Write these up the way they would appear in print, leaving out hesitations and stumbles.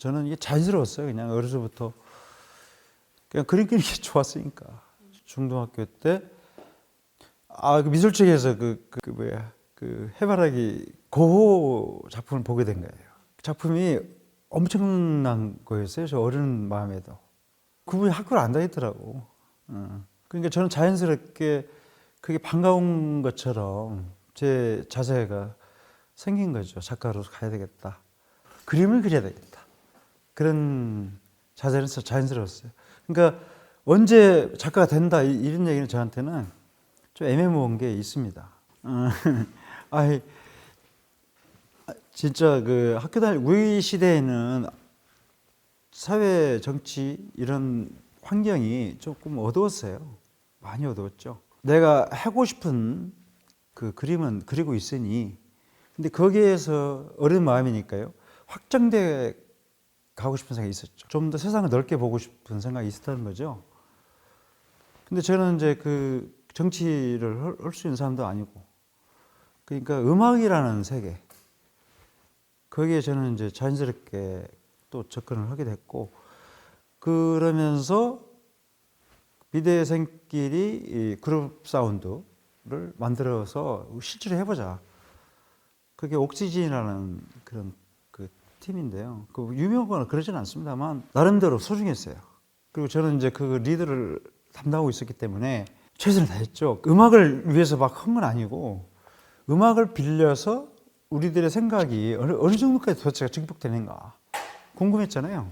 저는 이게 자연스러웠어요. 그냥 어려서부터 그냥 그림 그리는 게 좋았으니까. 중등학교 때 그 미술책에서 그 해바라기 고호 작품을 보게 된 거예요. 작품이 엄청난 거였어요. 저 어린 마음에도. 그분이 학교를 안 다니더라고. 그러니까 저는 자연스럽게 그게 반가운 것처럼 제 자세가 생긴 거죠. 작가로서 가야 되겠다. 그림을 그려야 되겠다. 그런 자세는 자연스러웠어요. 그러니까 언제 작가가 된다 이런 얘기는 저한테는 좀 애매모호한 게 있습니다. 진짜 그 학교 우리 시대에는 사회, 정치 이런 환경이 조금 어두웠어요. 많이 어두웠죠. 내가 하고 싶은 그 그림은 그리고 있으니, 근데 거기에서 어린 마음이니까요. 확장돼 가고 싶은 생각이 있었죠. 좀 더 세상을 넓게 보고 싶은 생각이 있었다는 거죠. 근데 저는 이제 그 정치를 할 수 있는 사람도 아니고, 그러니까 음악이라는 세계, 거기에 저는 이제 자연스럽게 또 접근을 하게 됐고, 그러면서 미대생끼리 이 그룹 사운드를 만들어서 실제로 해보자. 그게 옥시즌이라는 그런 그 팀인데요. 그 유명하거나 그러지는 않습니다만 나름대로 소중했어요. 그리고 저는 이제 그 리드를 담당하고 있었기 때문에 최선을 다했죠. 음악을 위해서 막 한 건 아니고 음악을 빌려서 우리들의 생각이 어느 정도까지 도대체 증폭되는가 궁금했잖아요.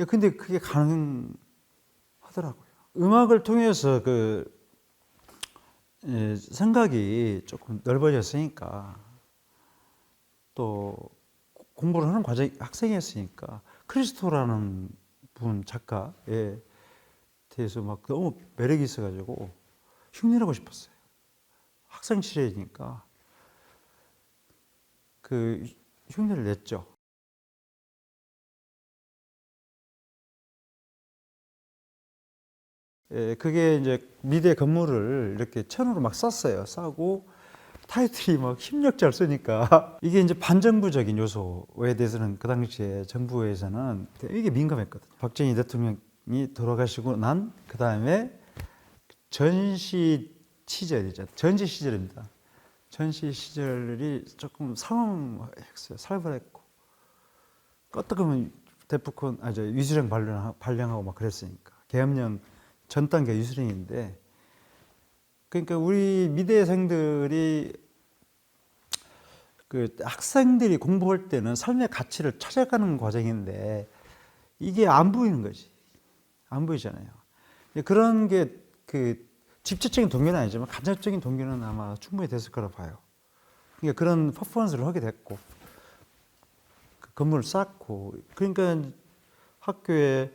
근데 그게 가능하더라고요. 음악을 통해서 그 생각이 조금 넓어졌으니까, 또 공부를 하는 과정 학생이었으니까 크리스토라는 분 작가에 대해서 막 너무 매력이 있어가지고 흉내내고 싶었어요. 학생 시절이니까 그 흉내를 냈죠. 그게 이제 미대 건물을 이렇게 천으로 막 쌌어요. 싸고 타이틀이 막 협력자를 쓰니까 이게 이제 반정부적인 요소에 대해서는 그 당시에 정부에서는 되게 민감했거든요. 박정희 대통령이 돌아가시고 난 그 다음에 전시 시절이죠. 전시 시절입니다. 전시 시절이 조금 살벌했어요. 살벌했고 어떻게 보면 대포콘 위수령 발령하고 막 그랬으니까 계엄령 전 단계 유수령인데, 그러니까 우리 미대생들이 그 학생들이 공부할 때는 삶의 가치를 찾아가는 과정인데 이게 안 보이는 거지. 안 보이잖아요. 그런 게 그 직접적인 동기는 아니지만 간접적인 동기는 아마 충분히 됐을 거라 봐요. 그러니까 그런 퍼포먼스를 하게 됐고, 그 건물을 쌓고, 그러니까 학교에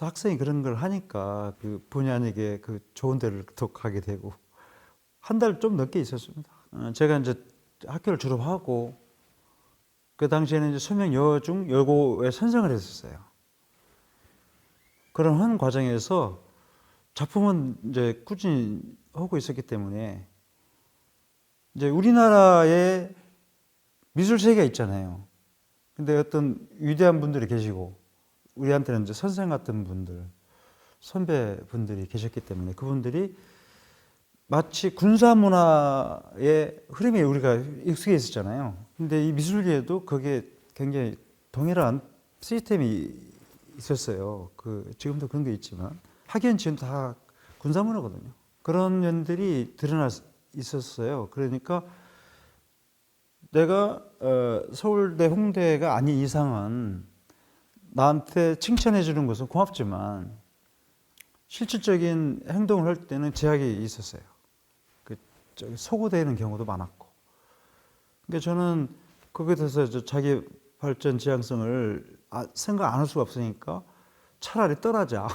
학생이 그런 걸 하니까 그 본의 아니게 그 좋은 데를 더 가게 되고, 한 달 좀 넘게 있었습니다. 제가 이제 학교를 졸업하고 그 당시에는 이제 서명 여중 여고에 선정을 했었어요. 그런 한 과정에서 작품은 이제 꾸준히 하고 있었기 때문에 이제 우리나라에 미술 세계가 있잖아요. 근데 어떤 위대한 분들이 계시고 우리한테는 이제 선생 같은 분들, 선배분들이 계셨기 때문에 그분들이 마치 군사 문화의 흐름에 우리가 익숙해 있었잖아요. 근데 이 미술계에도 그게 굉장히 동일한 시스템이 있었어요. 지금도 그런 게 있지만 학연 지금 다 군사 문화거든요. 그런 면들이 드러나 있었어요. 그러니까 내가 서울대, 홍대가 아닌 이상은 나한테 칭찬해 주는 것은 고맙지만 실질적인 행동을 할 때는 제약이 있었어요. 소구되는 경우도 많았고. 그러니까 저는 거기에 대해서 자기 발전 지향성을 생각 안 할 수가 없으니까 차라리 떠나자.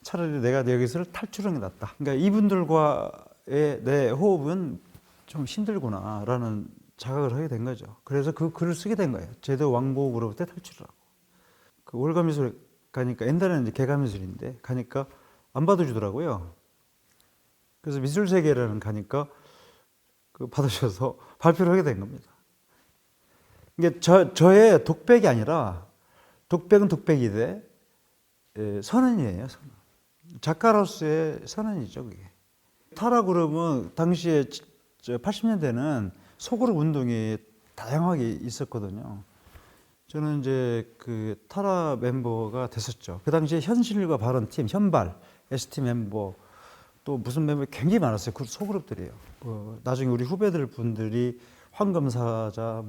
차라리 내가 여기서 탈출하는 게 낫다. 그러니까 이분들과의 내 호흡은 좀 힘들구나라는 자각을 하게 된 거죠. 그래서 그 글을 쓰게 된 거예요. 제도 왕복으로부터 탈출하라고. 그 월가미술 가니까, 옛날에는 이제 개가미술인데 가니까 안 받아주더라고요. 그래서 미술세계라는 가니까 받으셔서 발표를 하게 된 겁니다. 이게 저의 독백이 아니라 독백은 독백이되 선언이에요. 선언. 작가로서의 선언이죠, 그게. 타라 그룹은 당시에 80년대는 소그룹 운동이 다양하게 있었거든요. 저는 이제 그 타라 멤버가 됐었죠. 그 당시에 현실과 발언팀, 현발, ST 멤버, 또 무슨 멤버 굉장히 많았어요. 그 소그룹들이에요. 나중에 우리 후배들 분들이 황금사자,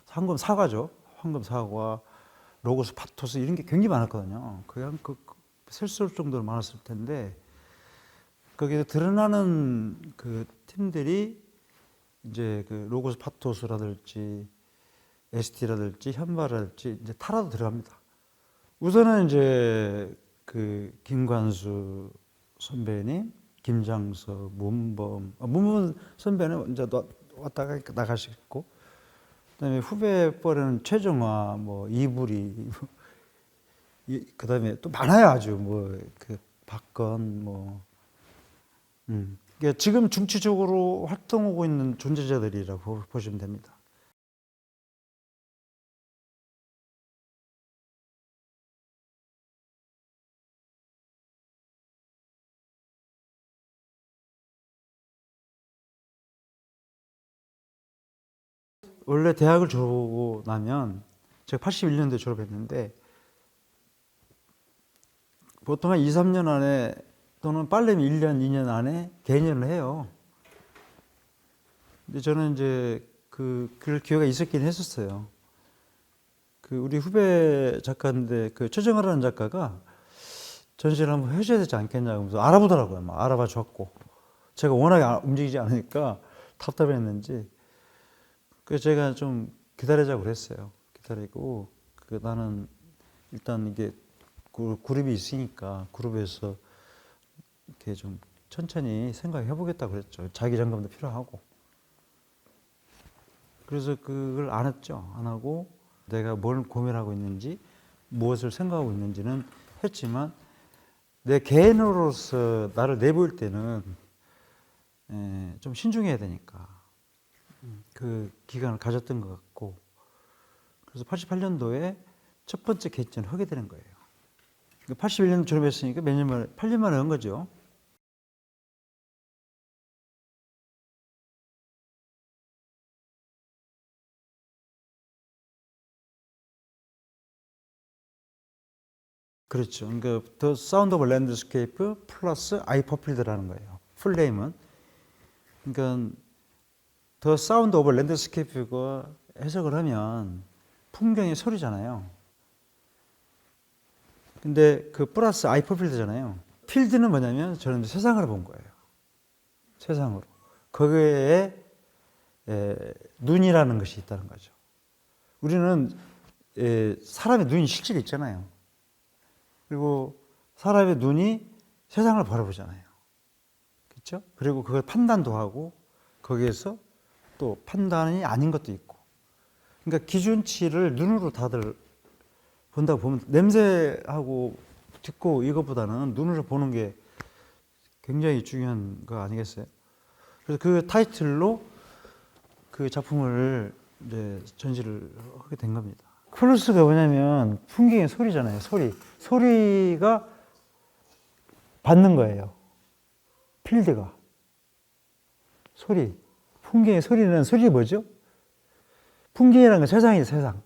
황금사과죠. 황금사과, 로고스, 파토스 이런 게 굉장히 많았거든요. 그냥 셀 수 없을 정도로 많았을 텐데 거기에 드러나는 그 팀들이 이제 그 로고스, 파토스라든지 ST라든지 현발이라든지 이제 타라도 들어갑니다. 우선은 이제 그 김관수 선배님, 김장석, 문범, 문범 선배는 이제 왔다가 나가셨고, 그다음에 후배 뻘에는 최정화, 이불이, 그다음에 또 많아요 아주 그 박건 그러니까 지금 중추적으로 활동하고 있는 존재자들이라고 보시면 됩니다. 원래 대학을 졸업하고 나면 제가 81년도에 졸업했는데 보통 한 2, 3년 안에 또는 빨리면 1년, 2년 안에 개년을 해요. 근데 저는 이제 그럴 기회가 있었긴 했었어요. 우리 후배 작가인데 최정아라는 작가가 전시를 한번 해줘야 되지 않겠냐고 하면서 알아보더라고요. 막 알아봐 줬고 제가 워낙에 움직이지 않으니까 답답했는지 그래서 제가 좀 기다리자고 그랬어요. 기다리고 나는 일단 이게 그룹이 있으니까 그룹에서 이렇게 좀 천천히 생각해 보겠다고 그랬죠. 자기 점검도 필요하고. 그래서 그걸 안 했죠. 안 하고 내가 뭘 고민하고 있는지 무엇을 생각하고 있는지는 했지만 내 개인으로서 나를 내보일 때는 좀 신중해야 되니까 그 기간을 가졌던 것 같고 그래서 88년도에 첫 번째 개전을 하게 되는 거예요. 81년 졸업했으니까 몇 년 만에 8년 만에 한 거죠. 그렇죠. 그러니까 The Sound of Landscape 플러스 I Fulfilled라는 거예요. 풀네임은. 그러니까 The Sound of Landscape가 해석을 하면 풍경의 소리잖아요. 근데 그 플러스 I Fulfilled잖아요. 필드는 뭐냐면 저는 세상을 본 거예요. 세상으로. 거기에 눈이라는 것이 있다는 거죠. 우리는 사람의 눈이 실제로 있잖아요. 그리고 사람의 눈이 세상을 바라보잖아요. 그렇죠? 그리고 그걸 판단도 하고 거기에서 또 판단이 아닌 것도 있고. 그러니까 기준치를 눈으로 다들 본다고 보면 냄새하고 듣고 이것보다는 눈으로 보는 게 굉장히 중요한 거 아니겠어요? 그래서 그 타이틀로 그 작품을 이제 전시를 하게 된 겁니다. 플러스가 뭐냐면 풍경의 소리잖아요. 소리가 받는 거예요. 필드가. 풍경의 소리는 소리 뭐죠? 풍경이라는 건 세상이죠, 세상.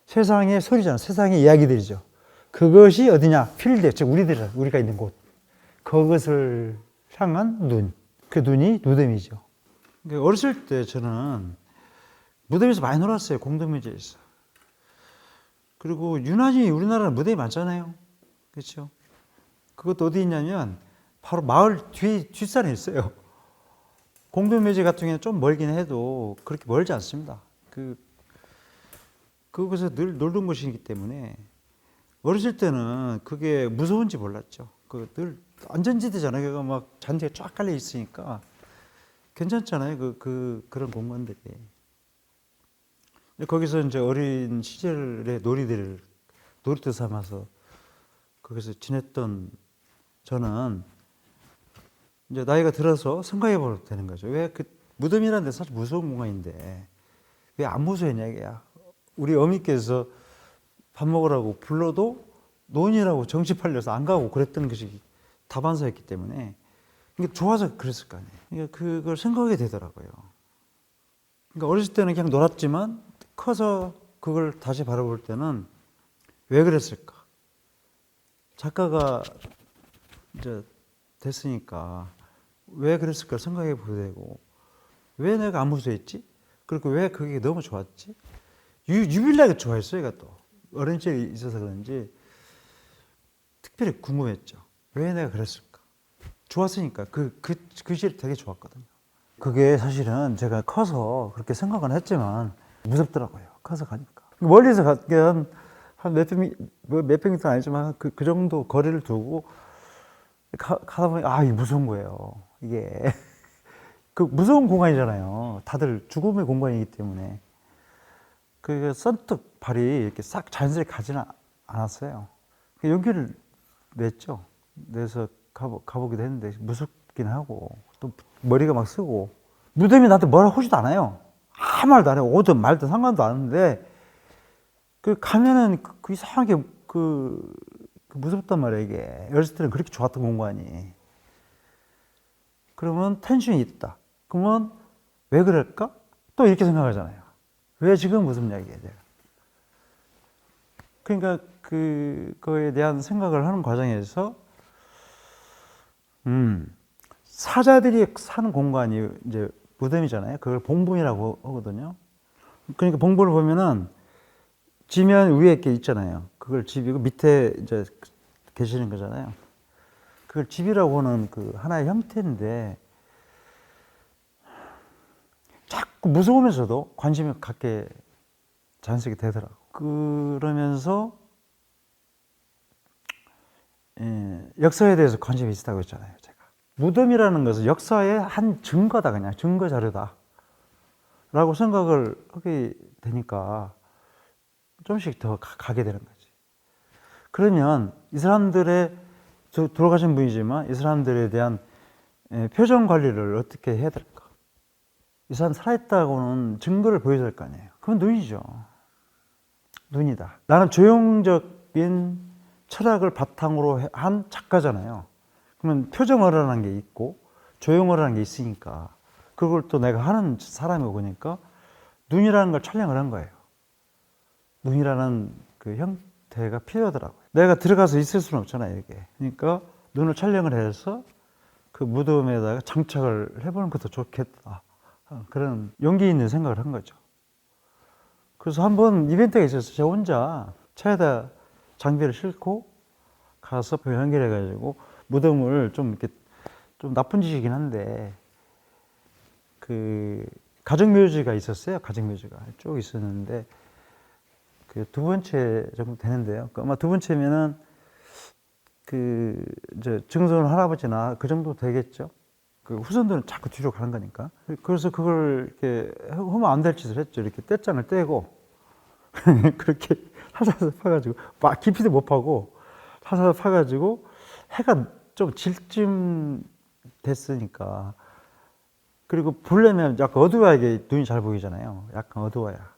세상의 소리잖아요. 세상의 이야기들이죠. 그것이 어디냐? 필드, 즉 우리가 있는 곳. 그것을 향한 눈. 그 눈이 무덤이죠. 어렸을 때 저는 무덤에서 많이 놀았어요. 공동묘지에서. 그리고 유난히 우리나라는 무덤이 많잖아요. 그렇죠? 그것도 어디 있냐면 바로 마을 뒷산에 있어요. 공동묘지 같은 경우는 좀 멀긴 해도 그렇게 멀지 않습니다. 그곳에서 늘 놀던 곳이기 때문에 어렸을 때는 그게 무서운지 몰랐죠. 늘 안전지대잖아요. 그거 막 잔디가 쫙 깔려 있으니까 괜찮잖아요. 그런 공간들이. 거기서 이제 어린 시절의 놀이터 삼아서 거기서 지냈던 저는 이제 나이가 들어서 생각해 보게 되는 거죠. 왜 무덤이라는 데 사실 무서운 공간인데 왜 안 무서웠냐 이게야. 우리 어미께서 밥 먹으라고 불러도 논이라고 정치 팔려서 안 가고 그랬던 것이 다반사였기 때문에 이게 좋아서 그랬을 거 아니에요. 그러니까 그걸 생각하게 되더라고요. 그러니까 어렸을 때는 그냥 놀았지만 커서 그걸 다시 바라볼 때는 왜 그랬을까? 작가가 이제 됐으니까 왜 그랬을까 생각해 보게 되고, 왜 내가 안무소했지? 그리고 왜 그게 너무 좋았지? 유일하게 좋아했어요. 얘가 또 어린 시절에 있어서 그런지 특별히 궁금했죠. 왜 내가 그랬을까? 좋았으니까 그 시절이 되게 좋았거든요. 그게 사실은 제가 커서 그렇게 생각은 했지만 무섭더라고요. 커서 가니까 멀리서 한 몇백 미터 아니지만 그 정도 거리를 두고 가다 보니 이게 무서운 거예요. 이게 그 무서운 공간이잖아요. 다들 죽음의 공간이기 때문에 그 선뜻 발이 이렇게 싹 자연스럽게 가지는 않았어요. 용기를 냈죠. 내서 가보기도 했는데 무섭긴 하고 또 머리가 막 쓰고 무덤이 나한테 뭐라 하지도 않아요. 아무 말도 안 해요. 오든 말든 상관도 안 하는데 그 가면은 그 이상하게 그 무섭단 말이에요. 이게 어렸을 때는 그렇게 좋았던 공간이. 그러면 텐션이 있다. 그러면 왜 그럴까? 또 이렇게 생각하잖아요. 왜 지금 무섭냐 이게. 그러니까 그거에 대한 생각을 하는 과정에서 사자들이 사는 공간이 이제 무덤이잖아요. 그걸 봉분이라고 하거든요. 그러니까 봉분을 보면은 지면 위에 게 있잖아요. 그걸 집이고 밑에 이제 계시는 거잖아요. 그걸 집이라고 하는 그 하나의 형태인데 자꾸 무서우면서도 관심을 갖게 자연스럽게 되더라고. 그러면서 역사에 대해서 관심이 있다고 했잖아요. 제가 무덤이라는 것은 역사의 한 증거다, 그냥 증거 자료다 라고 생각을 하게 되니까 좀씩 더 가게 되는 거지. 그러면 이 사람들의, 돌아가신 분이지만 이 사람들에 대한 표정 관리를 어떻게 해야 될까? 이 사람 살아있다고는 증거를 보여줘야 될 거 아니에요. 그건 눈이죠. 눈이다. 나는 조형적인 철학을 바탕으로 한 작가잖아요. 그러면 표정어라는 게 있고 조형어라는 게 있으니까 그걸 또 내가 하는 사람이고 보니까 눈이라는 걸 촬영을 한 거예요. 눈이라는 그 형태가 필요하더라고요. 내가 들어가서 있을 수는 없잖아요, 이게. 그러니까 눈을 촬영을 해서 그 무덤에다가 장착을 해보는 것도 좋겠다. 그런 용기 있는 생각을 한 거죠. 그래서 한번 이벤트가 있었어요. 저 혼자 차에다 장비를 싣고 가서 연결해가지고 무덤을 좀 이렇게 좀 나쁜 짓이긴 한데 그 가정묘지가 있었어요. 가정묘지가 쭉 있었는데 그 두 번째 정도 되는데요. 아마 두 번째면은 그 이제 증손 할아버지나 그 정도 되겠죠. 그 후손들은 자꾸 뒤로 가는 거니까. 그래서 그걸 이렇게 하면 안 될 짓을 했죠. 이렇게 떼장을 떼고 그렇게 사사서 파가지고 막 깊이도 못 파고 사사서 파가지고 해가 좀 질쯤 됐으니까. 그리고 보려면 약간 어두워야 이게 눈이 잘 보이잖아요. 약간 어두워야.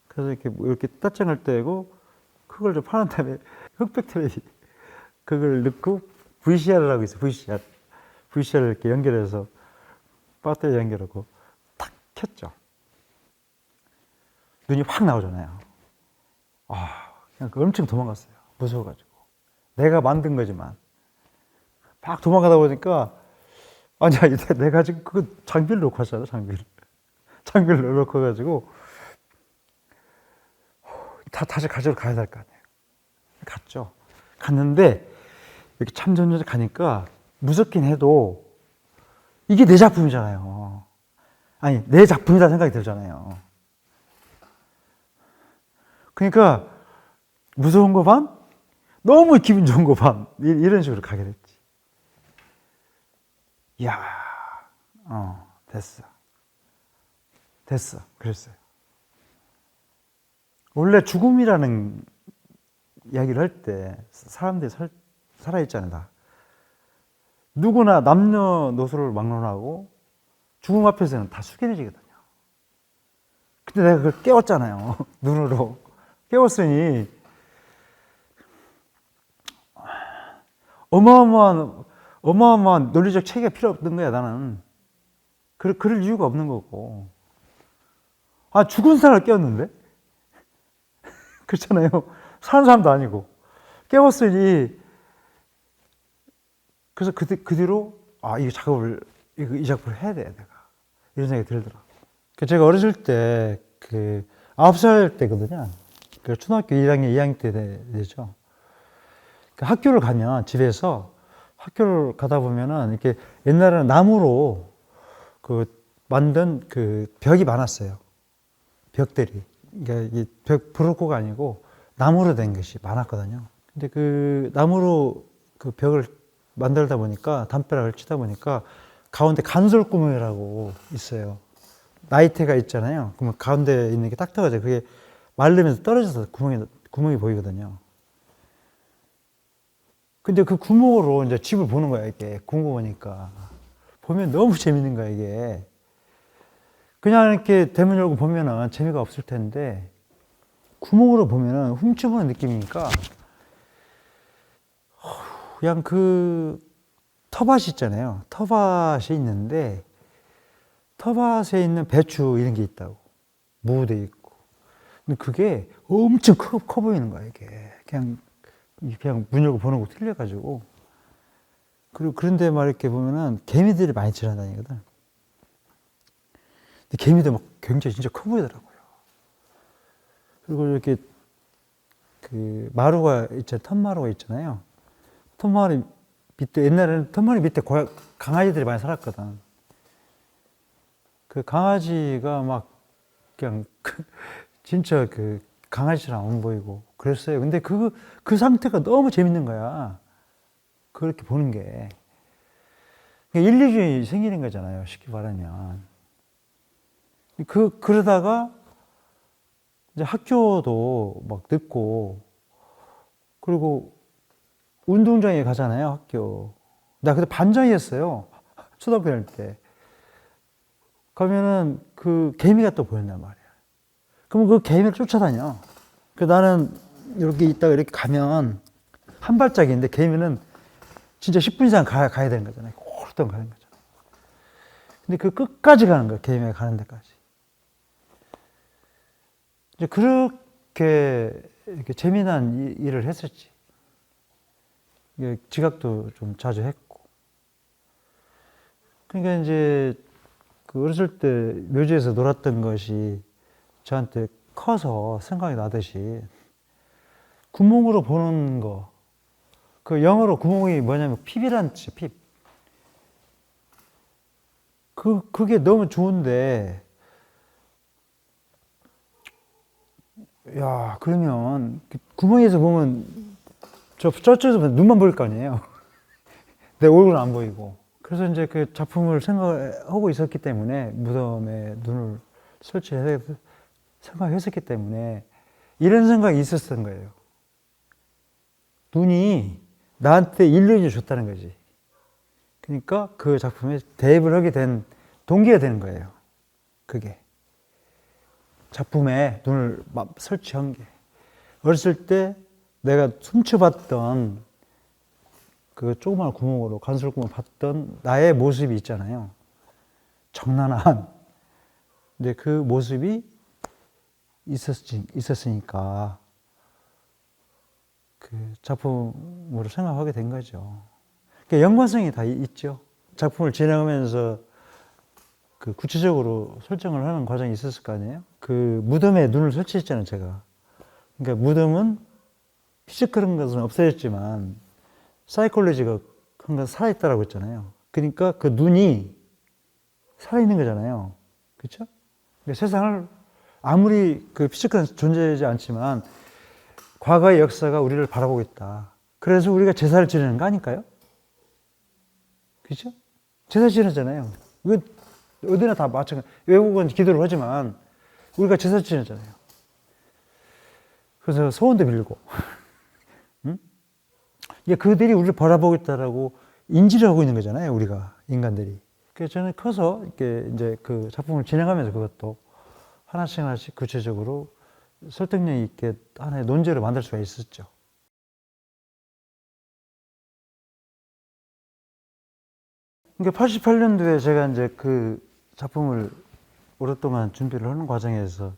그래서 이렇게 떼장을 떼고 그걸 좀 파는 다음에 흑백 텔레비 그걸 넣고 VCR을 하고 있어요. VCR을 이렇게 연결해서 배터리 연결하고 탁 켰죠. 눈이 확 나오잖아요. 그냥 엄청 도망갔어요. 무서워가지고. 내가 만든 거지만. 막 도망가다 보니까, 아니, 내가 지금 그 장비를 놓고 왔잖아, 장비를 놓고 가지고, 다시 가지러 가야 될 거 아니에요. 갔죠. 갔는데, 이렇게 참전전에 가니까, 무섭긴 해도, 이게 내 작품이잖아요. 아니, 내 작품이다 생각이 들잖아요. 그러니까, 무서운 거 반, 너무 기분 좋은 거 반, 이런 식으로 가게 됐지. 이야, 됐어. 그랬어요. 원래 죽음이라는 이야기를 할 때, 사람들이 살아있잖아요, 다. 누구나 남녀노소를 막론하고 죽음 앞에서는 다 숙연해지거든요. 근데 내가 그걸 깨웠잖아요. 눈으로. 깨웠으니 어마어마한 논리적 체계가 필요 없는 거야, 나는. 그럴 이유가 없는 거고. 아, 죽은 사람을 깨웠는데? 그렇잖아요. 사는 사람도 아니고. 깨웠으니, 그래서 그 뒤로, 이 작업을, 이 작업을 해야 돼, 내가. 이런 생각이 들더라고요. 제가 어렸을 때, 9살 때거든요. 초등학교 1학년, 2학년 때 되죠. 학교를 가면, 집에서 학교를 가다 보면은, 이렇게 옛날에는 나무로 만든 벽이 많았어요. 벽들이. 그러니까 이 벽 브로커가 아니고 나무로 된 것이 많았거든요. 근데 그 나무로 그 벽을 만들다 보니까, 담벼락을 치다 보니까 가운데 간솔구멍이라고 있어요. 나이테가 있잖아요. 그러면 가운데 있는 게 딱 떨어져요. 그게 마르면서 떨어져서 구멍이 보이거든요. 근데 그 구멍으로 이제 집을 보는 거야, 이게. 궁금하니까. 보면 너무 재밌는 거야, 이게. 그냥 이렇게 대문 열고 보면은 재미가 없을 텐데, 구멍으로 보면은 훔쳐보는 느낌이니까, 그냥 텃밭이 있잖아요. 텃밭이 있는데, 텃밭에 있는 배추 이런 게 있다고. 무도 있고. 근데 그게 엄청 커 보이는 거야, 이게. 그냥 문 열고 보는 거 틀려가지고. 그리고 그런데 막 이렇게 보면은 개미들이 많이 지나다니거든. 근데 개미도 막 굉장히 진짜 커 보이더라고요. 그리고 이렇게 마루가 있잖아요. 텃마루가 있잖아요. 텃마루 밑에, 옛날에는 텃마루 밑에 강아지들이 많이 살았거든. 그 강아지가 막 그냥 진짜 강아지처럼 안 보이고 그랬어요. 근데 그 상태가 너무 재밌는 거야. 그렇게 보는 게. 인류주의 생기는 거잖아요. 쉽게 말하면. 그러다가 이제 학교도 막 늦고, 그리고 운동장에 가잖아요, 학교. 나 그때 반장이었어요. 초등학교 다닐 때. 가면은 개미가 또 보였단 말이야. 그럼 그 개미를 쫓아다녀. 나는 이렇게 있다가 이렇게 가면 한 발짝인데, 개미는 진짜 10분 이상 가야 되는 거잖아요. 오랫동안 가는 거죠. 근데 끝까지 가는 거야, 개미가 가는 데까지. 이제 그렇게 이렇게 재미난 일을 했었지. 지각도 좀 자주 했고. 그러니까 이제 어렸을 때 묘지에서 놀았던 것이 저한테 커서 생각이 나듯이, 구멍으로 보는 거. 영어로 구멍이 뭐냐면 핍이란 뜻이에요, 핍. 그게 너무 좋은데, 야, 그러면 구멍에서 보면 저쪽에서 보면 눈만 보일 거 아니에요. 내 얼굴은 안 보이고. 그래서 이제 그 작품을 생각하고 있었기 때문에, 무덤에 눈을 설치해서 생각했었기 때문에 이런 생각이 있었던 거예요. 눈이 나한테 일루전을 줬다는 거지. 그러니까 그 작품에 대입을 하게 된 동기가 되는 거예요. 그게. 작품에 눈을 설치한 게. 어렸을 때 내가 훔쳐봤던 조그마한 구멍으로, 간솔구멍 봤던 나의 모습이 있잖아요. 정난한. 근데 그 모습이 있었으니까 작품으로 생각하게 된 거죠. 그러니까 연관성이 다 있죠. 작품을 진행하면서 구체적으로 설정을 하는 과정이 있었을 거 아니에요? 무덤에 눈을 설치했잖아요, 제가. 그러니까 무덤은 피지컬한 것은 없어졌지만, 사이콜로지가 한건 살아있다라고 했잖아요. 그러니까 그 눈이 살아있는 거잖아요. 그렇죠? 그러니까 세상을 아무리 피지컬은 존재하지 않지만, 과거의 역사가 우리를 바라보고 있다. 그래서 우리가 제사를 지내는 거 아닐까요? 그렇죠? 제사 지내잖아요. 이거 어디나 다 마찬가지. 외국은 기도를 하지만 우리가 제사 지내잖아요. 그래서 소원도 빌고. 응? 그들이 우리를 바라보고 있다라고 인지를 하고 있는 거잖아요, 우리가, 인간들이. 그래서 저는 커서 이렇게 이제 작품을 진행하면서 그것도 하나씩 구체적으로 설득력 있게 하나의 논제를 만들 수가 있었죠. 그러니까 88년도에 제가 이제 그 작품을 오랫동안 준비를 하는 과정에서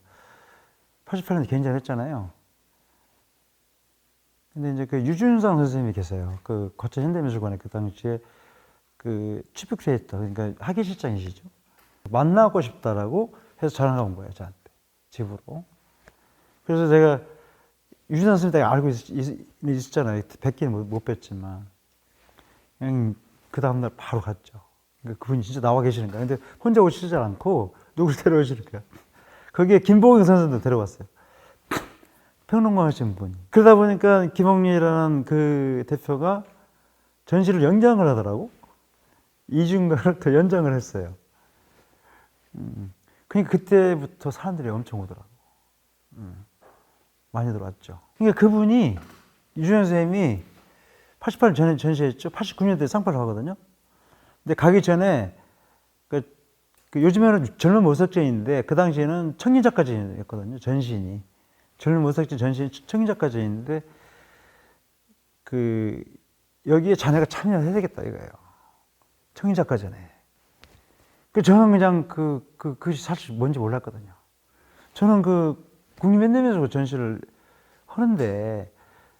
88년에 개인전했잖아요. 근데 이제 그 유준상 선생님이 계세요. 그 거천 현대미술관에 그 당시에 그 치프 크리에이터, 그러니까 학예실장이시죠. 만나고 싶다라고 해서 전화가 온 거예요, 저한테. 집으로. 그래서 제가 유준상 선생님 알고 있었잖아요. 뵙기는 못 뵀지만. 그냥 그 다음날 바로 갔죠. 그러니까 그분이 진짜 나와 계시는 거예요. 근데 혼자 오시지 않고 누구를 데려오시는 거야. 거기에 김봉영 선생도 데려왔어요. 평론가 하신 분이. 그러다 보니까 김홍리라는 그 대표가 전시를 연장을 하더라고. 2주인가를 더 연장을 했어요. 그러니까 그때부터 사람들이 엄청 오더라고. 많이 들어왔죠. 그러니까 그분이, 유준현 선생님이 88년 전에 전시했죠. 89년도에 쌍파를 하거든요. 근데 가기 전에, 그 요즘에는 젊은 모색전인데, 그 당시에는 청년작가전이었거든요. 전시인이. 젊은 모색전 전시인 청년작가전인데, 여기에 자네가 참여해야 되겠다, 이거예요. 청년작가전에. 저는 그냥 그것이 사실 뭔지 몰랐거든요. 저는 국립현대미술관 전시를 하는데,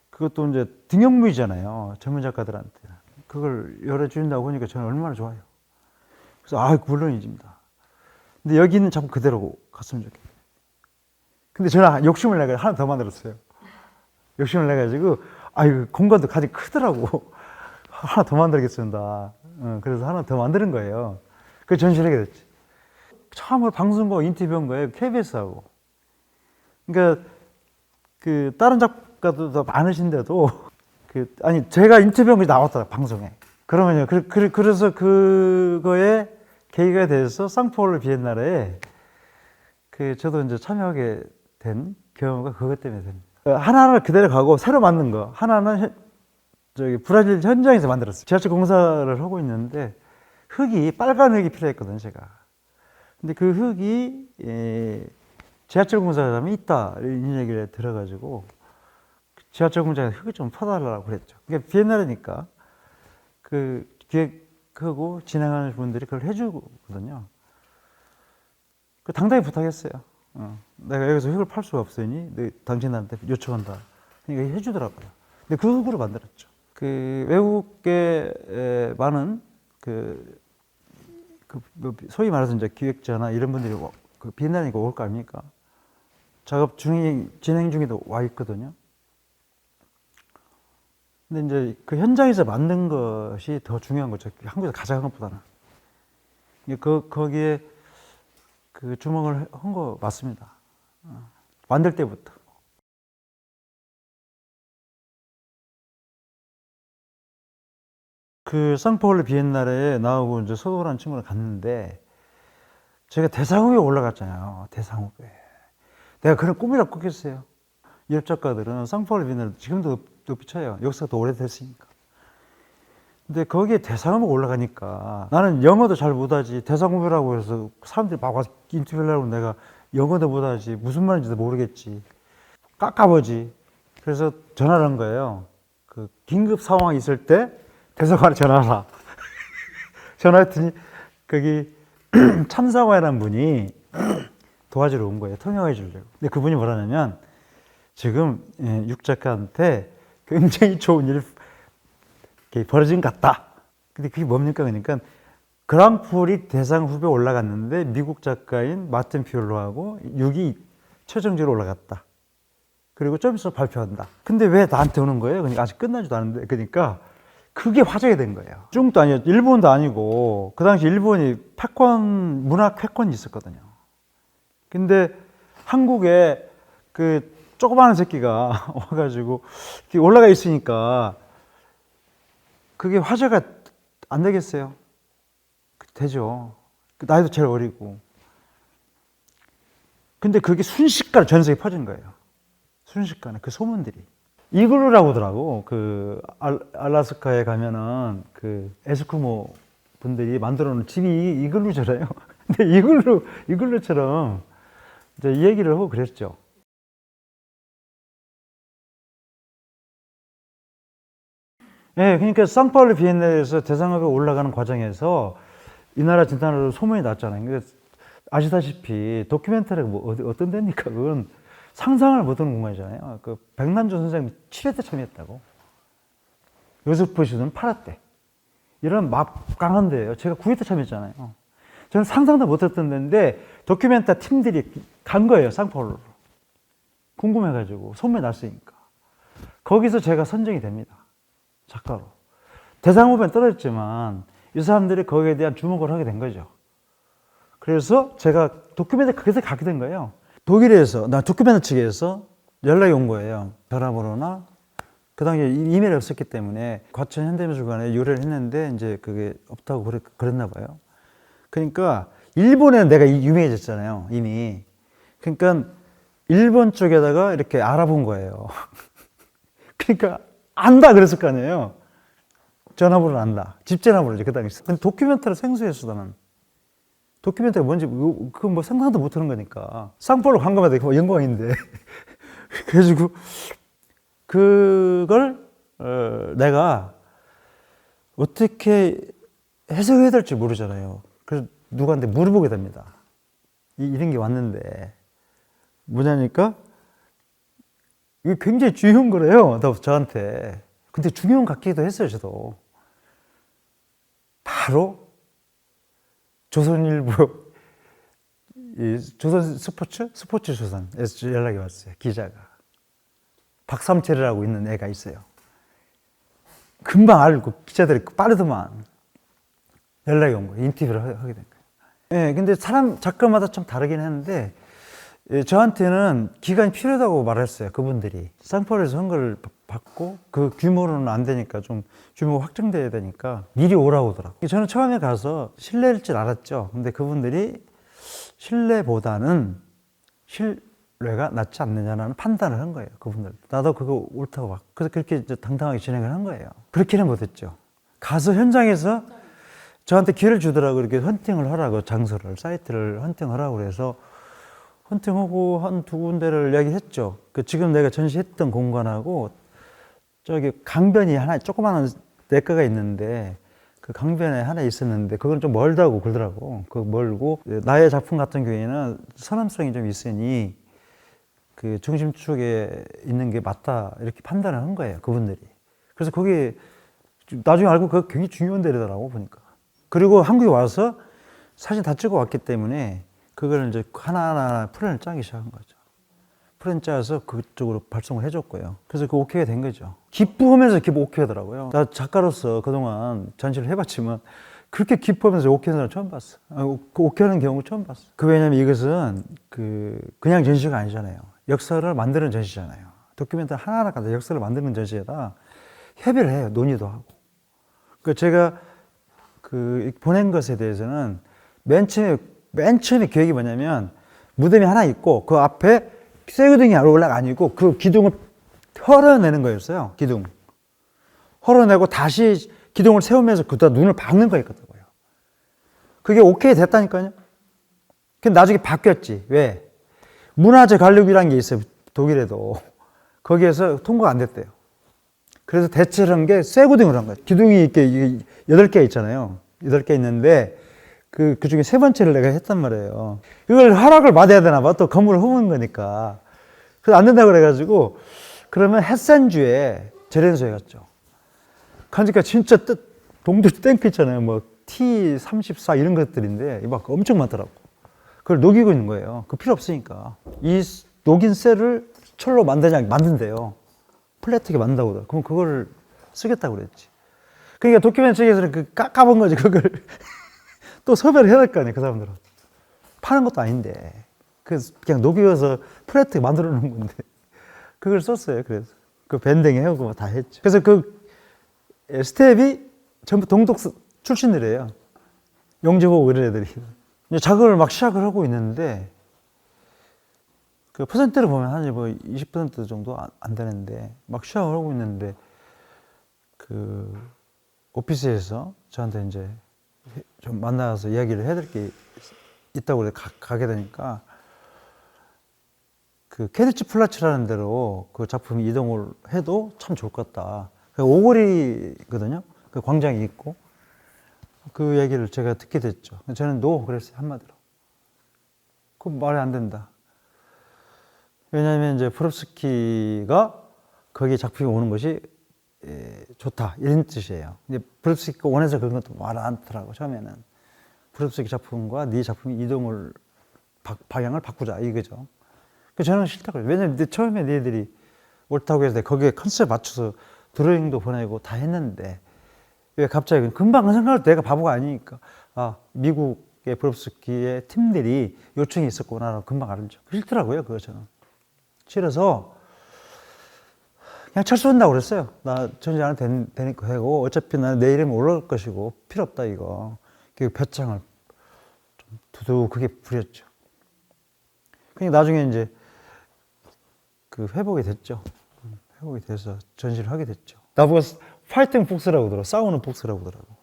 그것도 이제 등용무이잖아요. 전문 작가들한테. 그걸 열어준다고 하니까 저는 얼마나 좋아요. 그래서, 물론이집니다. 근데 여기는 자꾸 그대로 갔으면 좋겠어요. 근데 저는 욕심을 내가 하나 더 만들었어요. 욕심을 내가지고, 공간도 가장 크더라고. 하나 더 만들겠습니다. 그래서 하나 더 만드는 거예요. 그 전시를 하게 됐지. 처음으로 방송국 인터뷰한 거예요. KBS하고. 그러니까, 다른 작가도 더 많으신데도, 제가 인터뷰한 게 나왔더라, 방송에. 그러면요. 그래서 그거에 계기가 돼서 쌍포올로 비엔날레에 저도 이제 참여하게 된 경우가 그것 때문에 됩니다. 하나를 그대로 가고 새로 만든 거. 하나는 브라질 현장에서 만들었어요. 지하철 공사를 하고 있는데 빨간 흙이 필요했거든요, 제가. 근데 그 흙이 지하철 공사를 하면 있다 이런 얘기를 들어가지고 지하철 공장에 흙을 좀 퍼달라고 그랬죠. 그러니까 비엔날레니까 기획하고 진행하는 분들이 그걸 해주거든요. 당당히 부탁했어요. 내가 여기서 흙을 팔 수가 없으니 당신한테 요청한다. 그러니까 해주더라고요. 근데 그 흙으로 만들었죠. 외국에 많은 소위 말해서 이제 기획자나 이런 분들이 비엔날레니까 올 거 아닙니까? 작업 진행 중에도 와 있거든요. 근데 이제 그 현장에서 만든 것이 더 중요한 거죠. 한국에서 가져간 것보다는. 거기에 주목을 한 거 맞습니다. 만들 때부터. 상파울루 비엔날레에 나오고 이제 서도라는 친구랑 갔는데 제가 대상후에 올라갔잖아요. 대상후에. 내가 그런 꿈이라고 꿨겠어요. 유럽 작가들은 상파울루 비엔날레 지금도 높이 쳐요. 역사가 더 오래됐으니까. 근데 거기에 대상후에 올라가니까 나는 영어도 잘 못하지. 대상후배라고 해서 사람들이 막 와서 인터뷰를 하고 내가 영어도 못하지. 무슨 말인지도 모르겠지. 깝깝하지. 그래서 전화를 한 거예요. 긴급 상황이 있을 때 대사관에 전화하라. 전화했더니 거기 참사관이라는 분이 도와주러 온 거예요. 통역해 주려고. 근데 그분이 뭐라냐면 지금 육 작가한테 굉장히 좋은 일이 벌어진 것 같다. 근데 그게 뭡니까? 그러니까 그랑프리 대상 후보에 올라갔는데 미국 작가인 마틴 피올로하고 6위 최종적으로 올라갔다. 그리고 좀 있어 발표한다. 근데 왜 나한테 오는 거예요? 그러니까 아직 끝나지도 않은데. 그러니까 그게 화제가 된 거예요. 중국도 아니고 일본도 아니고 그 당시 일본이 문학 패권이 있었거든요. 근데 한국에 조그마한 새끼가 와가지고 올라가 있으니까 그게 화제가 안 되겠어요? 되죠. 나이도 제일 어리고. 근데 그게 순식간에 전 세계에 퍼진 거예요. 순식간에 소문들이. 이글루라고 하더라고. 알라스카에 가면은 에스쿠모 분들이 만들어 놓은 집이 이글루잖아요. 근데 이글루처럼 이제 이 얘기를 하고 그랬죠. 예, 그러니까 상파울루 비엔날레에서 대상업에 올라가는 과정에서 이 나라 저 나라로 소문이 났잖아요. 근데 아시다시피 도큐멘터리가 뭐 어떤 데입니까? 그건 상상을 못하는 공간이잖아요. 그 백남준 선생님 7회 때 참여했다고. 요셉 시는 8회 때. 이런 막강한 데예요. 제가 9회 때 참여했잖아요. 저는 상상도 못했던 데인데 도큐멘터 팀들이 간 거예요. 상파울루로. 궁금해가지고 소문이 났으니까. 거기서 제가 선정이 됩니다. 작가로. 대상후보는 떨어졌지만 이 사람들이 거기에 대한 주목을 하게 된 거죠. 그래서 제가 도큐멘터리 거기서 가게 된 거예요. 독일에서, 나 도큐멘터리 측에서 연락이 온 거예요. 전화번호나, 그 당시에 이메일이 없었기 때문에 과천 현대미술관에 의뢰를 했는데 이제 그게 없다고 그랬나 봐요. 그러니까 일본에는 내가 유명해졌잖아요, 이미. 그러니까 일본 쪽에다가 이렇게 알아본 거예요. 그러니까 안다 그랬을 거 아니에요. 전화번호를 안다. 집 전화번호지, 그 당시. 근데 도큐멘터리 생소했어, 나는. 도큐멘터리가 뭔지, 그거 뭐 상상도 못 하는 거니까. 쌍포로 관광하다 영광인데. 그래가지고, 그걸, 내가 어떻게 해석해야 될지 모르잖아요. 그래서 누구한테 물어보게 됩니다. 이런 게 왔는데. 뭐냐니까? 이게 굉장히 중요한 거래요, 저한테. 근데 중요한 것 같기도 했어요, 저도. 바로 조선일보, 조선 스포츠 조선에서 연락이 왔어요, 기자가. 박삼철이라고 있는 애가 있어요. 금방 알고 기자들이 빠르더만 연락이 온 거예요. 인터뷰를 하게 된 거예요. 예, 근데 작가마다 좀 다르긴 했는데, 저한테는 기간이 필요하다고 말했어요, 그분들이. 쌍파울루에서 헌금을 받고 그 규모로는 안 되니까 좀 규모가 확정돼야 되니까 미리 오라고 하더라고요. 저는 처음에 가서 실례일 줄 알았죠. 근데 그분들이 신뢰보다는 신뢰가 낫지 않느냐는 판단을 한 거예요, 그분들. 나도 그거 옳다고 봐. 그래서 그렇게 이제 당당하게 진행을 한 거예요. 그렇게는 못했죠. 가서 현장에서 저한테 기회를 주더라고요. 이렇게 헌팅을 하라고, 장소를, 사이트를 헌팅하라고 그래서 헌팅하고 한 두 군데를 이야기했죠. 그 지금 내가 전시했던 공간하고 저기 강변이 하나, 조그마한 내과가 있는데 그 강변에 하나 있었는데 그건 좀 멀다고 그러더라고. 그 멀고 나의 작품 같은 경우에는 선암성이 좀 있으니 그 중심축에 있는 게 맞다 이렇게 판단을 한 거예요, 그분들이. 그래서 거기 나중에 알고 그거 굉장히 중요한 데더라고 보니까. 그리고 한국에 와서 사진 다 찍어 왔기 때문에 그걸 이제 하나하나 플랜을 짜기 시작한 거죠. 플랜 짜서 그쪽으로 발송을 해줬고요. 그래서 그 오케이가 된 거죠. 기쁘면서 오케이 하더라고요. 나 작가로서 그동안 전시를 해봤지만 그렇게 기뻐하면서 오케이 하는 사람 처음 봤어. 그 오케이 하는 경우 처음 봤어. 왜냐면 이것은 그냥 전시가 아니잖아요. 역사를 만드는 전시잖아요. 도큐멘터리 하나하나가 역사를 만드는 전시에다 협의를 해요. 논의도 하고. 그 제가 보낸 것에 대해서는 맨 처음에 계획이 뭐냐면 무덤이 하나 있고 그 앞에 쇠기둥이 올라가 아니고 그 기둥을 헐어내는 거였어요. 기둥. 헐어내고 다시 기둥을 세우면서 그다 눈을 박는 거였거든요. 그게 오케이 됐다니까요. 근데 나중에 바뀌었지. 왜? 문화재 관리국이라는 게 있어요. 독일에도. 거기에서 통과가 안 됐대요. 그래서 대체를 한 게 쇠기둥을 한 거예요. 기둥이 이렇게 8개 있잖아요. 8개 있는데 그 중에 세 번째를 내가 했단 말이에요. 이걸 허락을 받아야 되나 봐. 또 건물을 허무는 거니까. 그래서 안 된다고 그래가지고, 그러면 햇산주에 재련소에 갔죠. 가니까 진짜 동두 탱크 있잖아요. 뭐, T34 이런 것들인데, 막 엄청 많더라고. 그걸 녹이고 있는 거예요. 그 필요 없으니까. 이 녹인 쇠를 철로 만든대요. 플랫하게 만든다고 그러더라고. 그럼 그걸 쓰겠다고 그랬지. 그러니까 도큐멘터리 측에서는 까본 거지, 그걸. 또 섭외를 해야 될 거 아니에요, 그 사람들은. 파는 것도 아닌데. 그냥 녹여서 플랫 만들어 놓은 건데. 그걸 썼어요, 그래서. 그 밴딩 해오고 다 했죠. 그래서 스텝이 전부 동독 출신들이에요. 영재보고 이런 애들이. 이제 작업을 막 시작을 하고 있는데, 그 퍼센트를 보면 한 20% 정도 안 되는데, 막 시작을 하고 있는데, 오피스에서 저한테 이제 좀 만나서 이야기를 해야 될 게 있다고 가게 되니까 그 케르츠 플라츠라는 데로 그 작품 이동을 해도 참 좋을 것 같다. 오거리거든요. 그 광장이 있고 그 얘기를 제가 듣게 됐죠. 저는 노 그랬어요. 한마디로. 그 말이 안 된다. 왜냐하면 이제 프롭스키가 거기에 작품이 오는 것이 좋다 이런 뜻이에요. 근데 프롭스키가 원해서 그런 것도 말 안 하더라고. 처음에는 프롭스키 작품과 네 작품이 이동을 방향을 바꾸자 이거죠. 그 저는 싫다고 해요. 왜냐면 처음에 너희들이 옳다고 해서 거기에 컨셉 맞춰서 드로잉도 보내고 다 했는데 왜 갑자기 금방 그 생각할 때 내가 바보가 아니니까 아 미국의 프롭스키의 팀들이 요청이 있었구나 금방 알죠. 싫더라고요. 그거 저는 싫어서 그냥 철수한다고 그랬어요. 나 전지 안 해도 되니까 하고 어차피 나는 내 이름이 올라갈 것이고 필요 없다 이거. 그 볕장을 좀 두둑하게 부렸죠. 그러니까 나중에 이제 그 회복이 됐죠. 회복이 돼서 전시를 하게 됐죠. 나보고 파이팅 폭스라고 그러더라고. 싸우는 폭스라고 그러더라고.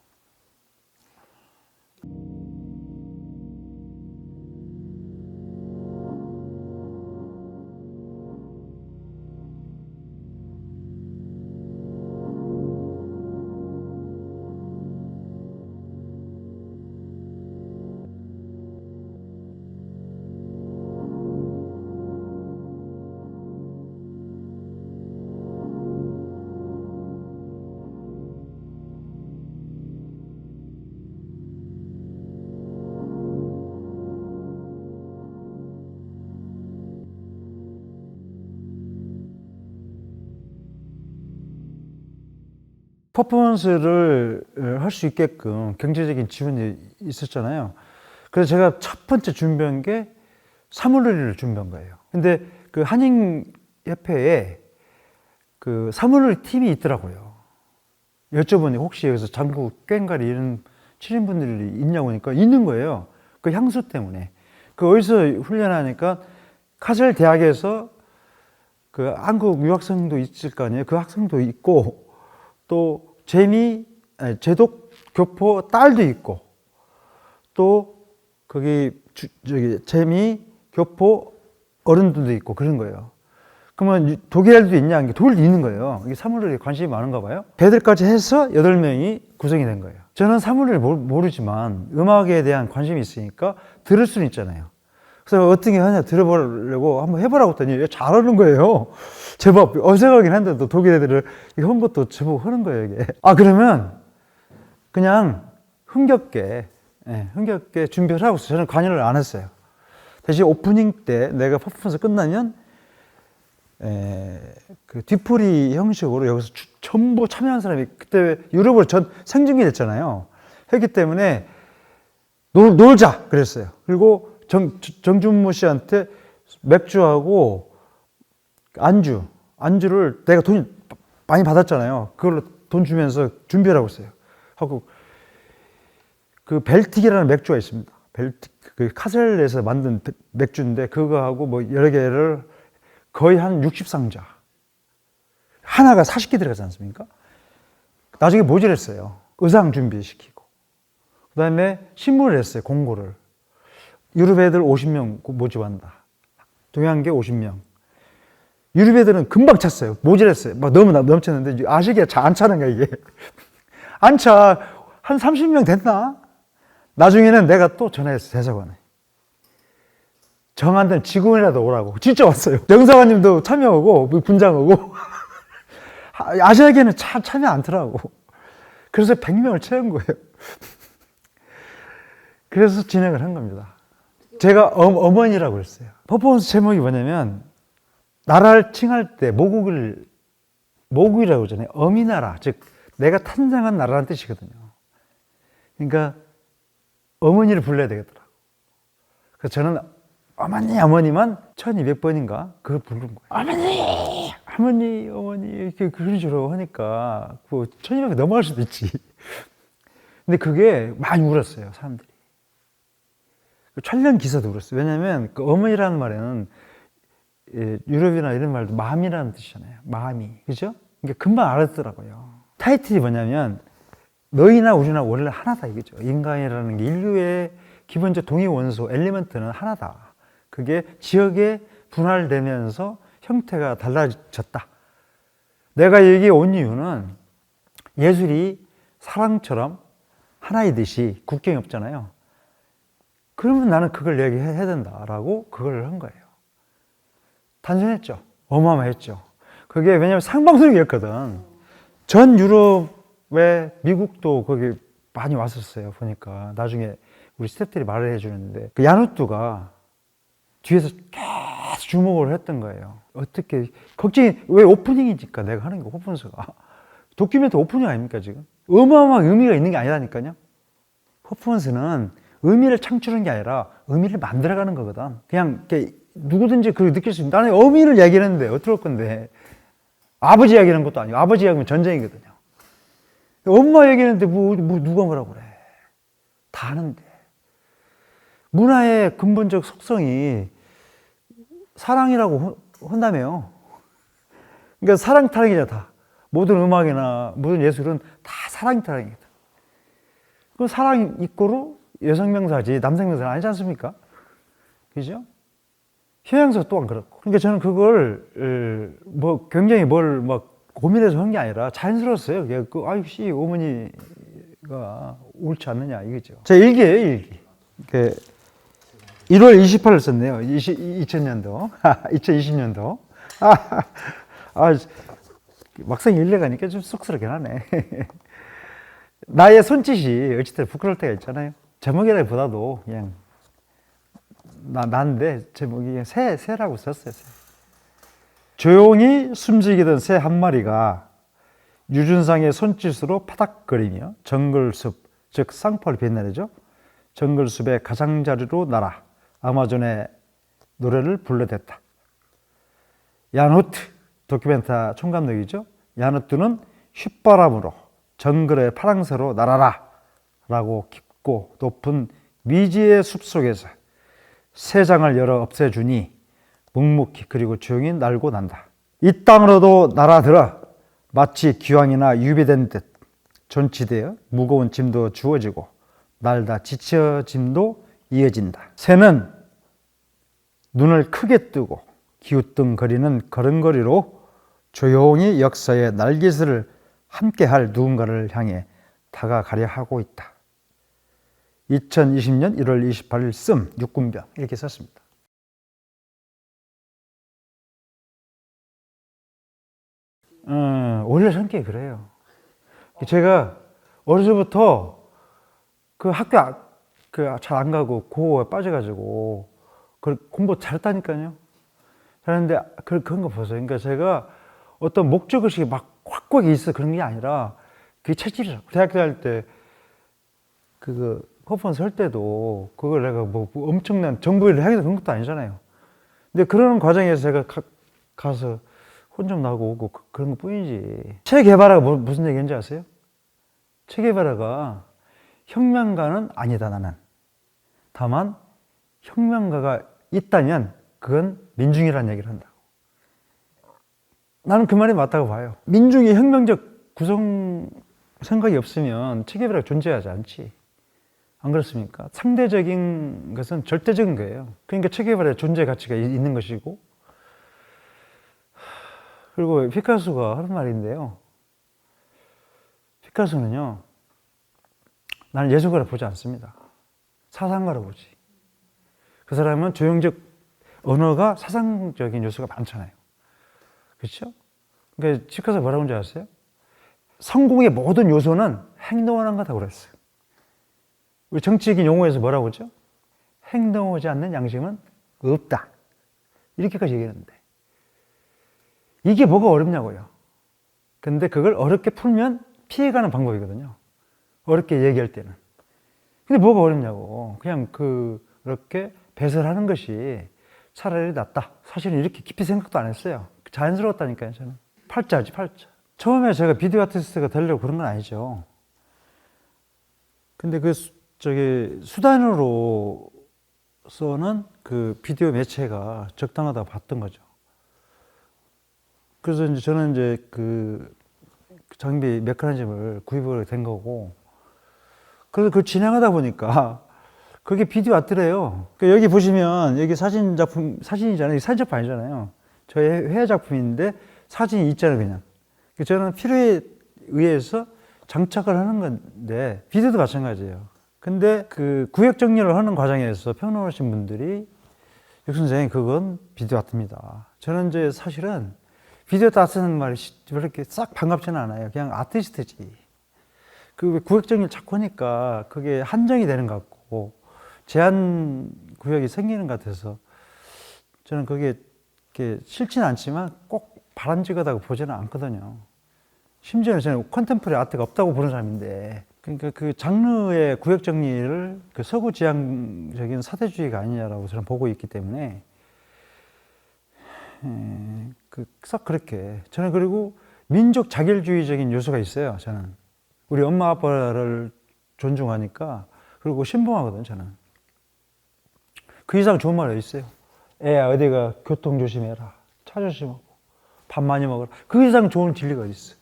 퍼포먼스를 할 수 있게끔 경제적인 지원이 있었잖아요. 그래서 제가 첫 번째 준비한 게 사물놀이를 준비한 거예요. 근데 그 한인협회에 그 사물놀이 팀이 있더라고요. 여쭤보니 혹시 여기서 장구, 꽹과리 이런 치는분들이 있냐고 하니까 있는 거예요. 그 향수 때문에. 그 어디서 훈련하니까 카셀 대학에서 그 한국 유학생도 있을 거 아니에요. 그 학생도 있고 또 제독 교포 딸도 있고 또 거기 재미 교포 어른들도 있고 그런 거예요. 그러면 독일도 있냐? 독일도 있는 거예요. 이게 사물놀이에 관심이 많은가 봐요. 걔들까지 해서 8명이 구성이 된 거예요. 저는 사물놀이를 모르지만 음악에 대한 관심이 있으니까 들을 수는 있잖아요. 그래서 어떤 게 하냐 들어보려고 한번 해보라고 했더니 잘하는 거예요. 제법 어색하긴 한데도 독일 애들을 한 것도 제법 하는 거예요, 이게. 아, 그러면 그냥 흥겹게 준비를 하고 저는 관여를 안 했어요. 대신 오프닝 때 내가 퍼포먼스 끝나면 그 뒤풀이 형식으로 여기서 전부 참여한 사람이 그때 유럽으로 전 생중계 됐잖아요. 했기 때문에 놀자 그랬어요. 그리고 정준모 씨한테 맥주하고 안주를 내가 돈 많이 받았잖아요. 그걸로 돈 주면서 준비하라고 했어요. 하고 그 벨틱이라는 맥주가 있습니다. 벨틱 그 카셀에서 만든 맥주인데 그거하고 뭐 여러 개를 거의 한 60상자 하나가 40개 들어가지 않습니까? 나중에 모질했어요. 의상 준비시키고 그 다음에 신문을 했어요. 공고를 유럽 애들 50명 모집한다. 동양계 50명. 유럽 애들은 금방 찼어요. 모질했어요. 막 너무 넘쳤는데 아시기에 잘 안 차는 거야 이게. 안 차. 한 30명 됐나? 나중에는 내가 또 전화했어 대사관에. 정 안 되면 직원이라도 오라고. 진짜 왔어요. 영사관님도 참여하고 분장 오고. 아시아계는 참여 않더라고. 그래서 100명을 채운 거예요. 그래서 진행을 한 겁니다. 제가 어머니라고 그랬어요. 퍼포먼스 제목이 뭐냐면 나라를 칭할 때 모국이라고 그러잖아요. 어미나라, 즉 내가 탄생한 나라라는 뜻이거든요. 그러니까 어머니를 불러야 되겠더라고. 그래서 저는 어머니만 1200번인가 그걸 부른 거예요. 어머니 이렇게 그런 식으로 하니까 1200번 넘어갈 수도 있지. 근데 그게 많이 울었어요, 사람들이. 촬영 기사도 울었어요. 왜냐하면 그 어머니라는 말에는 유럽이나 이런 말도 마음이라는 뜻이잖아요. 마음이. 그죠? 그러니까 금방 알았더라고요. 타이틀이 뭐냐면 너희나 우리나 원래 하나다 이거죠. 인간이라는 게 인류의 기본적 동위 원소 엘리먼트는 하나다. 그게 지역에 분할되면서 형태가 달라졌다. 내가 여기 온 이유는 예술이 사랑처럼 하나이듯이 국경이 없잖아요. 그러면 나는 그걸 얘기해야 된다라고 그걸 한 거예요. 단순했죠. 어마어마했죠. 그게 왜냐면 상방송이었거든. 전 유럽에 미국도 거기 많이 왔었어요. 보니까 나중에 우리 스태프들이 말을 해주는데 그 야누트가 뒤에서 계속 주목을 했던 거예요. 어떻게 걱정이 왜 오프닝이니까 내가 하는 게 퍼포먼스가 도큐멘트 오프닝 아닙니까 지금? 어마어마한 의미가 있는 게 아니라니까요. 퍼포먼스는 의미를 창출하는 게 아니라 의미를 만들어가는 거거든. 그냥 누구든지 그걸 느낄 수 있는. 나는 어미를 얘기했는데 어떻게 할 건데 아버지 얘기하는 것도 아니고 아버지 얘기하면 전쟁이거든요. 엄마 얘기했는데 누가 뭐라고 그래. 다 아는데. 문화의 근본적 속성이 사랑이라고 한다며요. 그러니까 사랑 타령이잖아 다. 모든 음악이나 모든 예술은 다 사랑 타령이거든. 그 사랑 이꼬르 여성명사지 남성명사는 아니지 않습니까? 그죠? 휴양서 또한 그렇고. 그러니까 저는 그걸 뭐 굉장히 뭘 막 고민해서 한 게 아니라 자연스러웠어요. 아유 씨 어머니가 옳지 않느냐 이거죠. 제 일기예요 일기. 1월 28일 썼네요. 2000년도 2020년도. 막상 읽어가니까 좀 쑥스럽긴 하네. 나의 손짓이 어쨌든 부끄러울 때가 있잖아요. 제목이라기보다도 그냥 난데 제목이 새라고 썼어요. 새. 조용히 숨지기던 새 한 마리가 유준상의 손짓으로 파닥거리며 정글숲, 즉 쌍포를 빛내죠. 정글숲의 가장자리로 날아 아마존의 노래를 불러댔다. 야누트, 도큐멘터 총감독이죠. 야누트는 휘바람으로 정글의 파랑새로 날아라 라고 깊고 높은 미지의 숲속에서 새 장을 열어 없애주니 묵묵히 그리고 조용히 날고 난다. 이 땅으로도 날아들어 마치 기왕이나 유비된 듯 존치되어 무거운 짐도 주어지고 날다 지쳐짐도 이어진다. 새는 눈을 크게 뜨고 기우뚱거리는 걸음걸이로 조용히 역사의 날개슬을 함께할 누군가를 향해 다가가려 하고 있다. 2020년 1월 28일 씀 육군병 이렇게 썼습니다. 원래 성격이 그래요. 제가 어려서부터 그 학교 잘 안 가고 고에 빠져가지고 공부 잘했다니까요. 잘했는데 그런 거 보세요. 그러니까 제가 어떤 목적의식이 막 확고하게 있어 그런 게 아니라 그게 체질이라고. 대학교 다닐 때 퍼포먼스 할 때도 그걸 내가 뭐 엄청난 정부 일을 하겠다 그런 것도 아니잖아요. 근데 그런 과정에서 제가 가서 혼 좀 나고 오고 그런 것 뿐이지. 체 게바라가 무슨 얘기인지 아세요? 체 게바라가 혁명가는 아니다 나는. 다만 혁명가가 있다면 그건 민중이라는 얘기를 한다고. 나는 그 말이 맞다고 봐요. 민중이 혁명적 구성 생각이 없으면 체 게바라가 존재하지 않지. 안 그렇습니까? 상대적인 것은 절대적인 거예요. 그러니까 체 게바라의 존재 가치가 있는 것이고, 그리고 피카소가 하는 말인데요. 피카소는요, 나는 예술가로 보지 않습니다. 사상가로 보지. 그 사람은 조형적 언어가 사상적인 요소가 많잖아요. 그렇죠? 그러니까 피카소 뭐라고 하는지 아세요? 성공의 모든 요소는 행동을 한 거다고 그랬어요. 우리 정치적인 용어에서 뭐라고 그러죠? 행동하지 않는 양심은 없다. 이렇게까지 얘기하는데. 이게 뭐가 어렵냐고요. 근데 그걸 어렵게 풀면 피해가는 방법이거든요. 어렵게 얘기할 때는. 근데 뭐가 어렵냐고. 그냥 그렇게 배설하는 것이 차라리 낫다. 사실은 이렇게 깊이 생각도 안 했어요. 자연스러웠다니까요, 저는. 팔자지, 팔자. 처음에 제가 비디오 아티스트가 되려고 그런 건 아니죠. 근데 수단으로서는 그 비디오 매체가 적당하다고 봤던 거죠. 그래서 이제 저는 이제 그 장비 메커니즘을 구입을 된 거고, 그래서 그걸 진행하다 보니까 그게 비디오 아트래요. 그러니까 여기 보시면 여기 사진이잖아요. 이게 사진 작품 아니잖아요. 저의 회화 작품인데 사진이 있잖아요, 그냥. 저는 필요에 의해서 장착을 하는 건데 비디오도 마찬가지예요. 근데 그 구역 정리를 하는 과정에서 평론하신 분들이 육 선생님 그건 비디오 아트입니다. 저는 이제 사실은 비디오 아트는 말이 그렇게 싹 반갑지는 않아요. 그냥 아티스트지. 그 구역 정리를 자꾸 하니까 그게 한정이 되는 것 같고 제한 구역이 생기는 것 같아서 저는 그게 싫지는 않지만 꼭 바람직하다고 보지는 않거든요. 심지어는 저는 컨템포러리 아트가 없다고 보는 사람인데, 그러니까 그 장르의 구역 정리를 그 서구 지향적인 사대주의가 아니냐라고 저는 보고 있기 때문에, 썩 그렇게. 저는 그리고 민족 자결주의적인 요소가 있어요, 저는. 우리 엄마 아빠를 존중하니까, 그리고 신봉하거든요, 저는. 그 이상 좋은 말이 있어요. 애야, 어디가 교통 조심해라. 차 조심하고. 밥 많이 먹어라. 그 이상 좋은 진리가 어디 있어.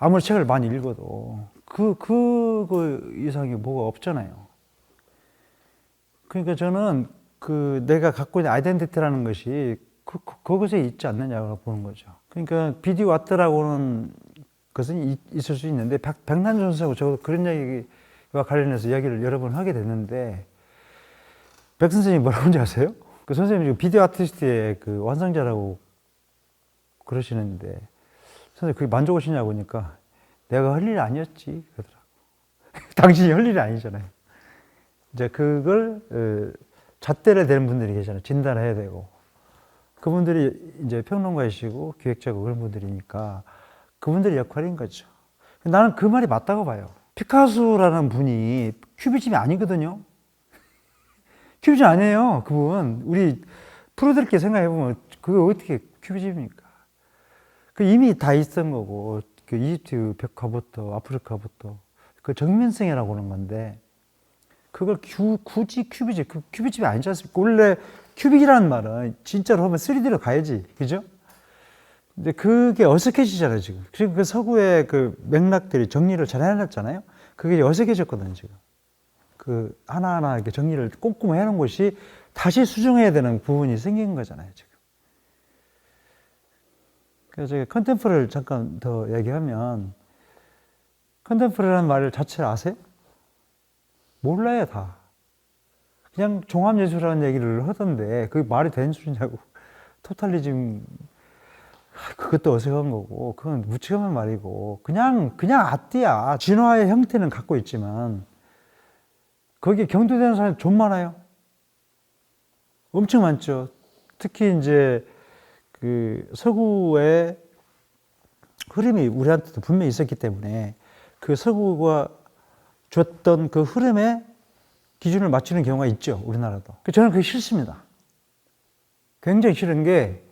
아무리 책을 많이 읽어도 그 이상이 뭐가 없잖아요. 그러니까 저는 내가 갖고 있는 아이덴티티라는 것이 그것에 있지 않느냐고 보는 거죠. 그러니까 비디오 아트라고는 것은 있을 수 있는데, 백남준 선생하고 저도 그런 얘기와 관련해서 이야기를 여러 번 하게 됐는데, 백 선생님이 뭐라고 하는지 아세요? 그 선생님이 비디오 아티스트의 그 완성자라고 그러시는데, 선생님 그게 만족하시냐고 하니까 내가 할 일이 아니었지 그러더라고. 당신이 할 일이 아니잖아요. 이제 그걸 잣대를 대는 분들이 계시잖아요. 진단을 해야 되고, 그분들이 이제 평론가이시고 기획자고 그런 분들이니까 그분들의 역할인 거죠. 나는 그 말이 맞다고 봐요. 피카소라는 분이 큐비즘이 아니거든요. 큐비즘 아니에요. 그분 우리 프로들께 생각해 보면 그게 어떻게 큐비즘입니까? 그 이미 다 있던 거고, 그 이집트 벽화부터 아프리카부터 그 정면성이라고 하는 건데, 그걸 굳이 큐비즘, 그 큐비즘이 아니지 않습니까? 원래 큐빅이라는 말은 진짜로 하면 3D로 가야지, 그죠? 근데 그게 어색해지잖아요, 지금. 그리고 그 서구의 그 맥락들이 정리를 잘 해놨잖아요. 그게 어색해졌거든요, 지금. 그 하나하나 이렇게 정리를 꼼꼼히 해놓은 것이 다시 수정해야 되는 부분이 생긴 거잖아요, 지금. 그래서 제가 컨템포러리를 잠깐 더 얘기하면, 컨템포러리라는 말 자체를 아세요? 몰라요, 다. 그냥 종합예술이라는 얘기를 하던데, 그게 말이 되는 소리냐고. 토탈리즘, 그것도 어색한 거고, 그건 무책임한 말이고, 그냥 아띠야. 진화의 형태는 갖고 있지만, 거기에 경도되는 사람이 좀 많아요. 엄청 많죠. 특히 이제 그 서구의 흐름이 우리한테도 분명히 있었기 때문에 그 서구가 줬던 그 흐름에 기준을 맞추는 경우가 있죠, 우리나라도. 저는 그게 싫습니다. 굉장히 싫은 게,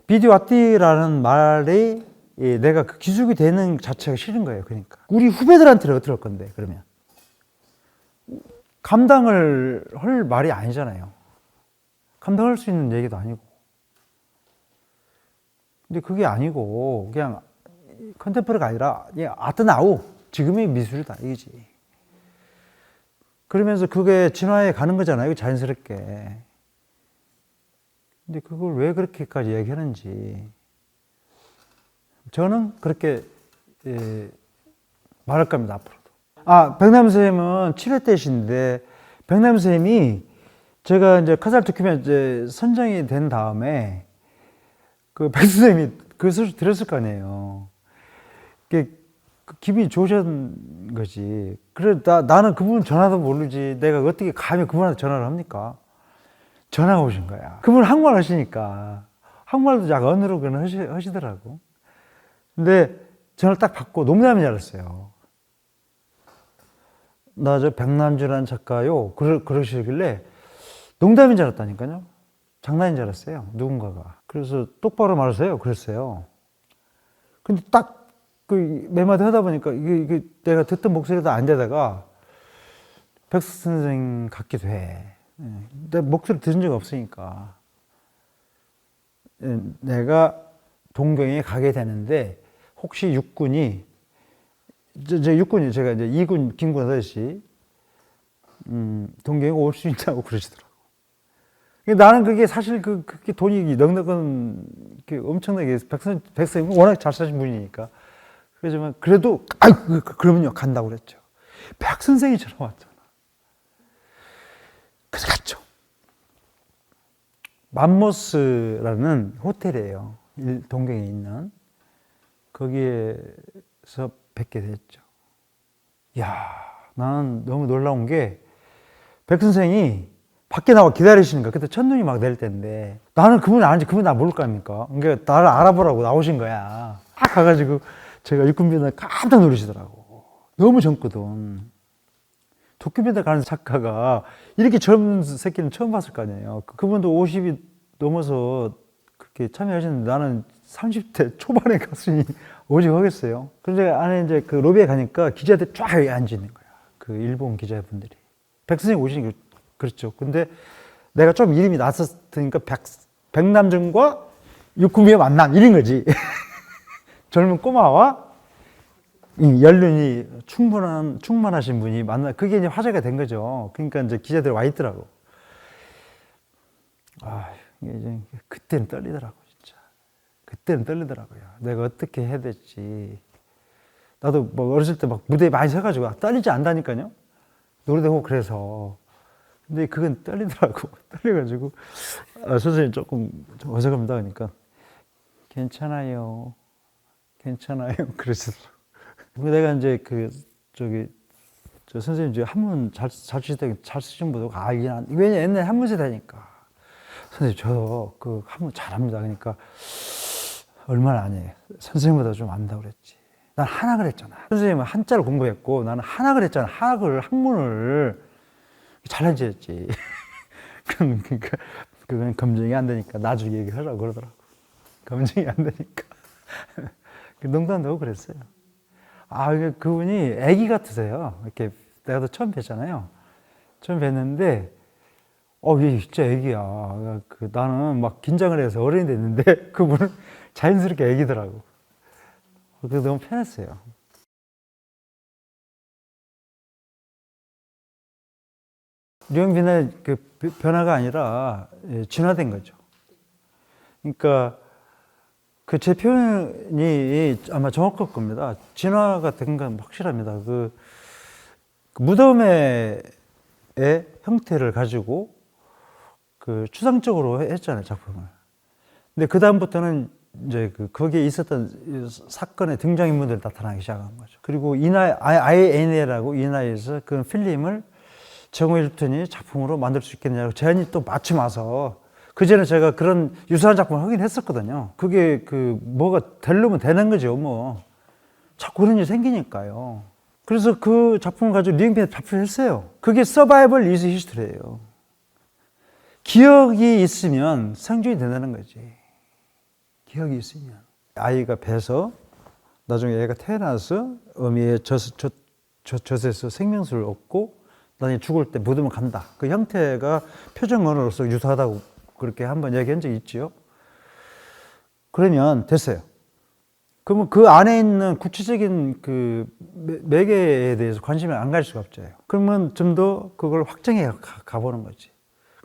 비디오 아트라는 말이 내가 그 기술이 되는 자체가 싫은 거예요. 그러니까 우리 후배들한테는 어떨 건데, 그러면 감당을 할 말이 아니잖아요. 감당할 수 있는 얘기도 아니고. 근데 그게 아니고 그냥 컨템포러리가 아니라 그냥 아트 나우, 지금의 미술이다 이거지. 그러면서 그게 진화해 가는 거잖아요, 자연스럽게. 근데 그걸 왜 그렇게까지 얘기하는지 저는 그렇게 말할 겁니다, 앞으로도. 백남 선생님은 7회 때신데, 백남 선생님이 제가 이제 카살 도큐멘트 선정이 된 다음에 그 백 선생님이 그 소식 들었을 거 아니에요. 그 기분이 좋으신 거지. 그래, 나는 그분 전화도 모르지. 내가 어떻게 감히 그분한테 전화를 합니까? 전화가 오신 거야. 그분 한국말 하시니까. 한국말도 약간 어느러그는 하시더라고. 근데 전화를 딱 받고 농담인 줄 알았어요. 나 저 백남주라는 작가요. 그러시길래 농담인 줄 알았다니까요. 장난인 줄 알았어요, 누군가가. 그래서 똑바로 말하세요, 그랬어요. 근데 딱 그 몇 마디 하다 보니까 이게 내가 듣던 목소리도 안 되다가 백 선생 같기도 해. 내 목소리 들은 적 없으니까. 내가 동경에 가게 되는데 혹시 육군이 육군이 제가 이제 2군 김군 아저씨 동경에 올 수 있다고 그러시더라고. 나는 그게 사실 그게 돈이 넉넉한 엄청나게 백선생님은 워낙 잘 사신 분이니까 그렇지만 그래도 그러면요 간다고 그랬죠. 백 선생이처럼 왔잖아. 그래서 갔죠. 맘모스라는 호텔이에요. 동경에 있는. 거기에서 뵙게 됐죠. 야, 나는 너무 놀라운 게 백 선생이 밖에 나와 기다리시는 거야. 그때 첫눈이 막 내릴 때인데 나는 그분 아는지 그분 나 모를 거 아닙니까? 그러니까 나를 알아보라고 나오신 거야. 딱 가가지고 제가 육군비들 깜짝 놀라시더라고. 너무 젊거든. 도쿄비들 가는 작가가 이렇게 젊은 새끼는 처음 봤을 거 아니에요. 그분도 50이 넘어서 그렇게 참여하시는데 나는 30대 초반에 갔으니 오직 하겠어요. 그런데 안에 이제 그 로비에 가니까 기자들 쫙 앉아 있는 거야. 그 일본 기자분들이. 백 선생님 오시니 그렇죠. 근데 내가 좀 이름이 낯섰으니까 백남준과 육구미의 만남 이런 거지. 젊은 꼬마와 연륜이 충만하신 분이 만나, 그게 이제 화제가 된 거죠. 그러니까 이제 기자들이 와 있더라고. 아, 이제 그때는 떨리더라고, 진짜. 그때는 떨리더라고요. 내가 어떻게 해야 될지. 나도 뭐 어렸을 때 막 무대에 많이 서가지고 떨리지 않다니까요. 노래도 하고 그래서. 근데 그건 떨리더라고. 떨려가지고 선생님 조금 어색합니다. 그러니까 괜찮아요. 그러시더라고. 내가 이제 저 선생님 이제 한문 잘 쓰시는 분도 왜냐 옛날에 한문 세대니까. 선생님 저 그 한문 잘합니다. 그러니까 얼마나 안 해. 선생님보다 좀 안다고 그랬지. 난 한학을 했잖아. 선생님은 한자를 공부했고 나는 한학을 했잖아. 한문을 잘하지 했지. 그러니까 그건 검증이 안 되니까 나중에 얘기하라고 그러더라고. 검증이 안 되니까. 농담도 하고 그랬어요. 아, 그분이 애기 같으세요. 이렇게 내가 또 처음 뵀잖아요. 처음 뵀는데, 얘 진짜 애기야. 나는 막 긴장을 해서 어른이 됐는데 그분은 자연스럽게 애기더라고. 그래서 너무 편했어요. 류영빈의 그 변화가 아니라 진화된 거죠. 그러니까 그 제 표현이 아마 정확할 겁니다. 진화가 된 건 확실합니다. 그 무덤의 형태를 가지고 그 추상적으로 했잖아요, 작품을. 근데 그 다음부터는 이제 거기에 있었던 사건의 등장인물들이 나타나기 시작한 거죠. 그리고 INA라고 이 나이에서 그 필름을 정호 힐튼이 작품으로 만들 수 있겠냐고 제안이 또 마침 와서 그전에 제가 그런 유사한 작품을 하긴 했었거든요. 그게 뭐가 되려면 되는 거죠, 뭐. 자꾸 그런 일이 생기니까요. 그래서 그 작품을 가지고 류영빈이 발표를 했어요. 그게 서바이벌 이즈 히스토리예요. 기억이 있으면 생존이 된다는 거지. 기억이 있으면. 아이가 배서 나중에 애가 태어나서 어미의 젖에서 생명수를 얻고 나중에 죽을 때 무덤을 간다. 그 형태가 표정 언어로서 유사하다고 그렇게 한번 얘기한 적이 있지요. 그러면 됐어요. 그러면 그 안에 있는 구체적인 그 매개에 대해서 관심을 안 가질 수가 없죠. 그러면 좀 더 그걸 확장해 가보는 거지.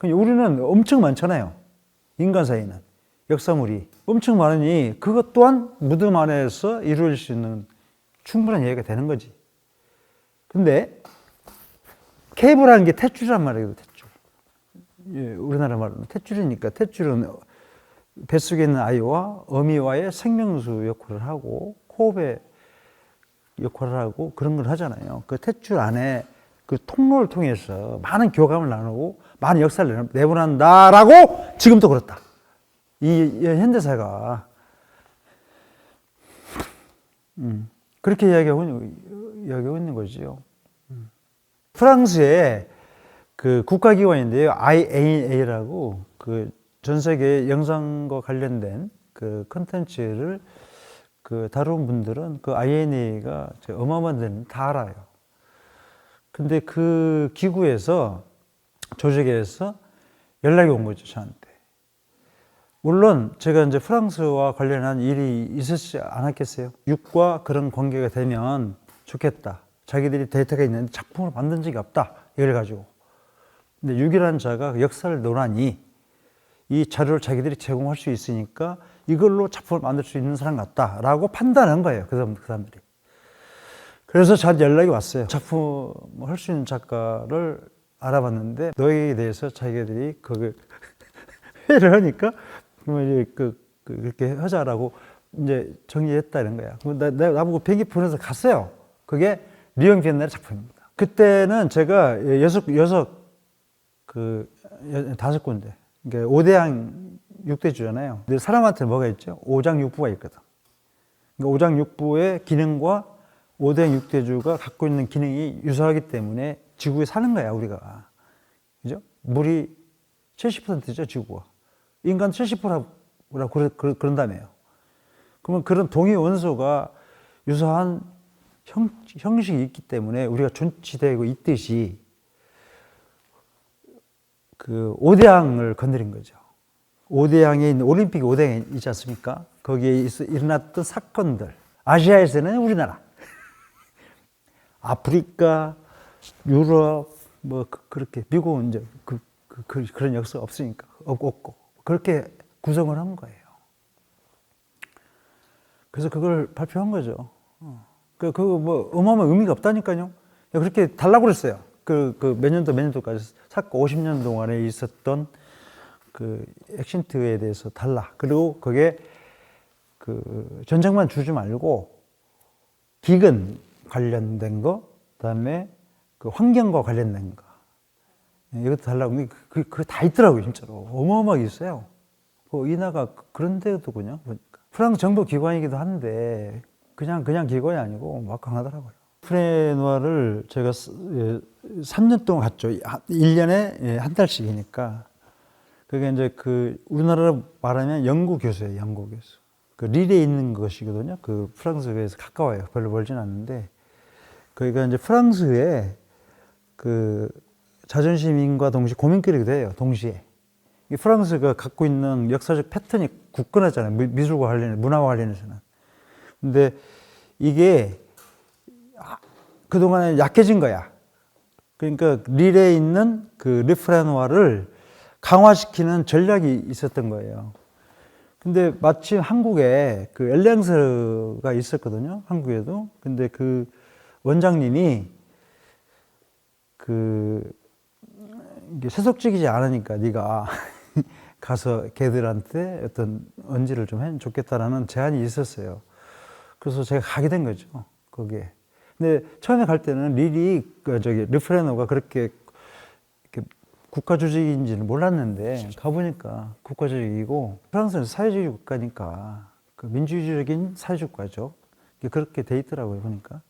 우리는 엄청 많잖아요. 인간 사이는. 역사물이 엄청 많으니 그것 또한 무덤 안에서 이루어질 수 있는 충분한 이해가 되는 거지. 근데 케이브라는 게 탯줄이란 말이에요. 탯줄. 예, 우리나라 말로는 탯줄이니까 탯줄은 뱃속에 있는 아이와 어미와의 생명수 역할을 하고 호흡의 역할을 하고 그런 걸 하잖아요. 그 탯줄 안에 그 통로를 통해서 많은 교감을 나누고 많은 역사를 내보낸다라고 지금도 그렇다. 이 현대사가 그렇게 이야기하고 있는 거지요. 프랑스의 그 국가기관인데요. IAA라고 그 전 세계 영상과 관련된 그 컨텐츠를 다룬 분들은 그 INA가 어마어마한 데는 다 알아요. 근데 그 기구에서, 조직에서 연락이 온 거죠, 저한테. 물론 제가 이제 프랑스와 관련한 일이 있었지 않았겠어요? 육과 그런 관계가 되면 좋겠다. 자기들이 데이터가 있는데 작품을 만든 적이 없다. 이걸 가지고. 근데 육이라는 자가 역사를 논하니 이 자료를 자기들이 제공할 수 있으니까 이걸로 작품을 만들 수 있는 사람 같다라고 판단한 거예요. 그 사람들이. 그래서 저한테 연락이 왔어요. 작품을 할 수 있는 작가를 알아봤는데 너희에 대해서 자기들이 그 회의를 하니까 이제 그렇게 하자라고 이제 정리했다 이런 거야. 나보고 비행기 보내서 갔어요. 그게 리옹 비엔날의 작품입니다. 그때는 제가 다섯 군데, 그러니까 5대양 6대주잖아요. 근데 사람한테 뭐가 있죠? 5장 6부가 있거든. 그러니까 5장 6부의 기능과 5대양 6대주가 갖고 있는 기능이 유사하기 때문에 지구에 사는 거야, 우리가. 그죠? 물이 70%죠, 지구가. 인간 70%라고 그런다며요. 그러면 그런 동위 원소가 유사한 형식이 있기 때문에 우리가 존치되고 있듯이 그 5대양을 건드린 거죠. 5대양에 있는 올림픽 5대양이 있지 않습니까? 거기에 일어났던 사건들. 아시아에서는 우리나라, 아프리카, 유럽, 뭐 그렇게 미국은 이제 그런 역사가 없으니까 없고 그렇게 구성을 한 거예요. 그래서 그걸 발표한 거죠. 그거 뭐 어마어마한 의미가 없다니까요. 그렇게 달라고 그랬어요. 몇 년도까지 사건 50년 동안에 있었던 그 액신트에 대해서 달라. 그리고 그게 그 전쟁만 주지 말고 기근 관련된 거, 그다음에 그 환경과 관련된 거, 이것도 달라고. 그게 다 있더라고요, 진짜로. 어마어마하게 있어요. 그 인하가 그런 데도군요, 보니까. 프랑스 정부 기관이기도 한데 그냥 기관이 아니고 막강하더라고요. 프레누아를 제가 3년 동안 갔죠. 1년에 한 달씩이니까. 그게 이제 우리나라로 말하면 연구 교수예요, 연구 교수. 그 릴에 있는 것이거든요. 그 프랑스에서 가까워요. 별로 멀진 않는데. 거기가 이제 프랑스의 그 자존심인과 동시에 고민거리기도 해요, 동시에. 이 프랑스가 갖고 있는 역사적 패턴이 굳건하잖아요. 미술과 관련해서, 문화와 관련해서는. 근데 이게 그동안에 약해진 거야. 그러니까 릴에 있는 그 르프레노아를 강화시키는 전략이 있었던 거예요. 근데 마침 한국에 그 엘랭스가 있었거든요. 한국에도. 근데 그 원장님이 이게 세속적이지 않으니까 네가 가서 걔들한테 어떤 언지를 좀 해면 좋겠다라는 제안이 있었어요. 그래서 제가 가게 된 거죠, 거기에. 근데 처음에 갈 때는 르프레노가 그렇게 국가 조직인지는 몰랐는데 가보니까 국가 조직이고, 프랑스는 사회주의 국가니까 그 민주주의적인 사회주의 국가죠. 그렇게 돼 있더라고요, 보니까.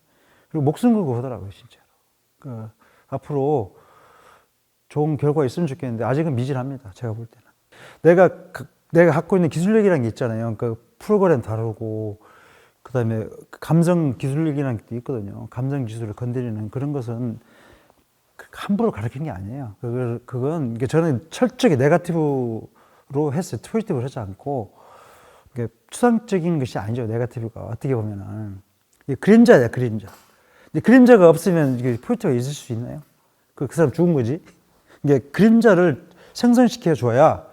그리고 목숨 걸고 하더라고요, 진짜로. 앞으로 좋은 결과가 있으면 좋겠는데 아직은 미진합니다, 제가 볼 때는. 내가 갖고 있는 기술력이라는 게 있잖아요. 그 프로그램 다루고, 그 다음에 감성 기술력이라는 게 있거든요. 감성 기술을 건드리는 그런 것은 함부로 가르치는 게 아니에요. 그건 저는 철저히 네거티브로 했어요. 포지티브로 하지 않고. 추상적인 것이 아니죠, 네거티브가. 어떻게 보면은. 그림자야, 그림자. 근데 그림자가 없으면 이게 포지티브가 있을 수 있나요? 그 사람 죽은 거지. 이게 그림자를 생성시켜 줘야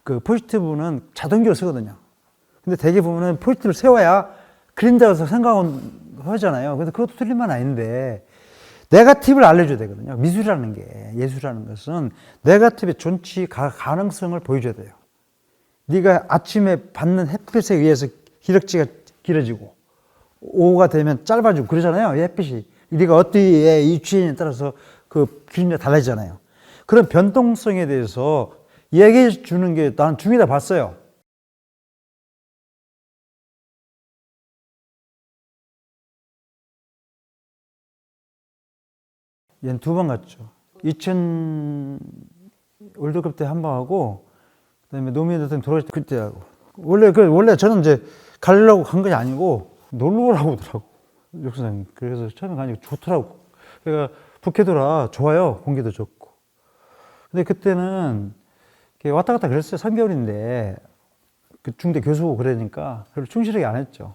그 포지티브는 자동적으로 쓰거든요. 근데 대개 보면은 포지티브를 세워야 그림자가 생각하잖아요. 근데 그것도 틀린 말 아닌데, 네거티브를 알려줘야 되거든요. 미술이라는 게, 예술이라는 것은 네거티브의 존치 가능성을 보여줘야 돼요. 네가 아침에 받는 햇빛에 의해서 기럭지가 길어지고 오후가 되면 짧아지고 그러잖아요, 햇빛이. 네가 어디에 위치에 따라서 그 그림자 달라지잖아요. 그런 변동성에 대해서 얘기해 주는 게 난 중요하다 봤어요. 얘는 2번 갔죠. 2000 월드컵 때 한 번 하고, 그다음에 노무현 대통령 돌아오실 때 그때 하고. 원래 저는 이제 가려고 간 게 아니고 놀러 오라고 하더라고, 육사장님. 그래서 처음에 가니까 좋더라고. 그러니까 북해도라 좋아요, 공기도 좋고. 근데 그때는 왔다 갔다 그랬어요. 3개월인데 그 중대 교수고 그러니까 별로 충실하게 안 했죠.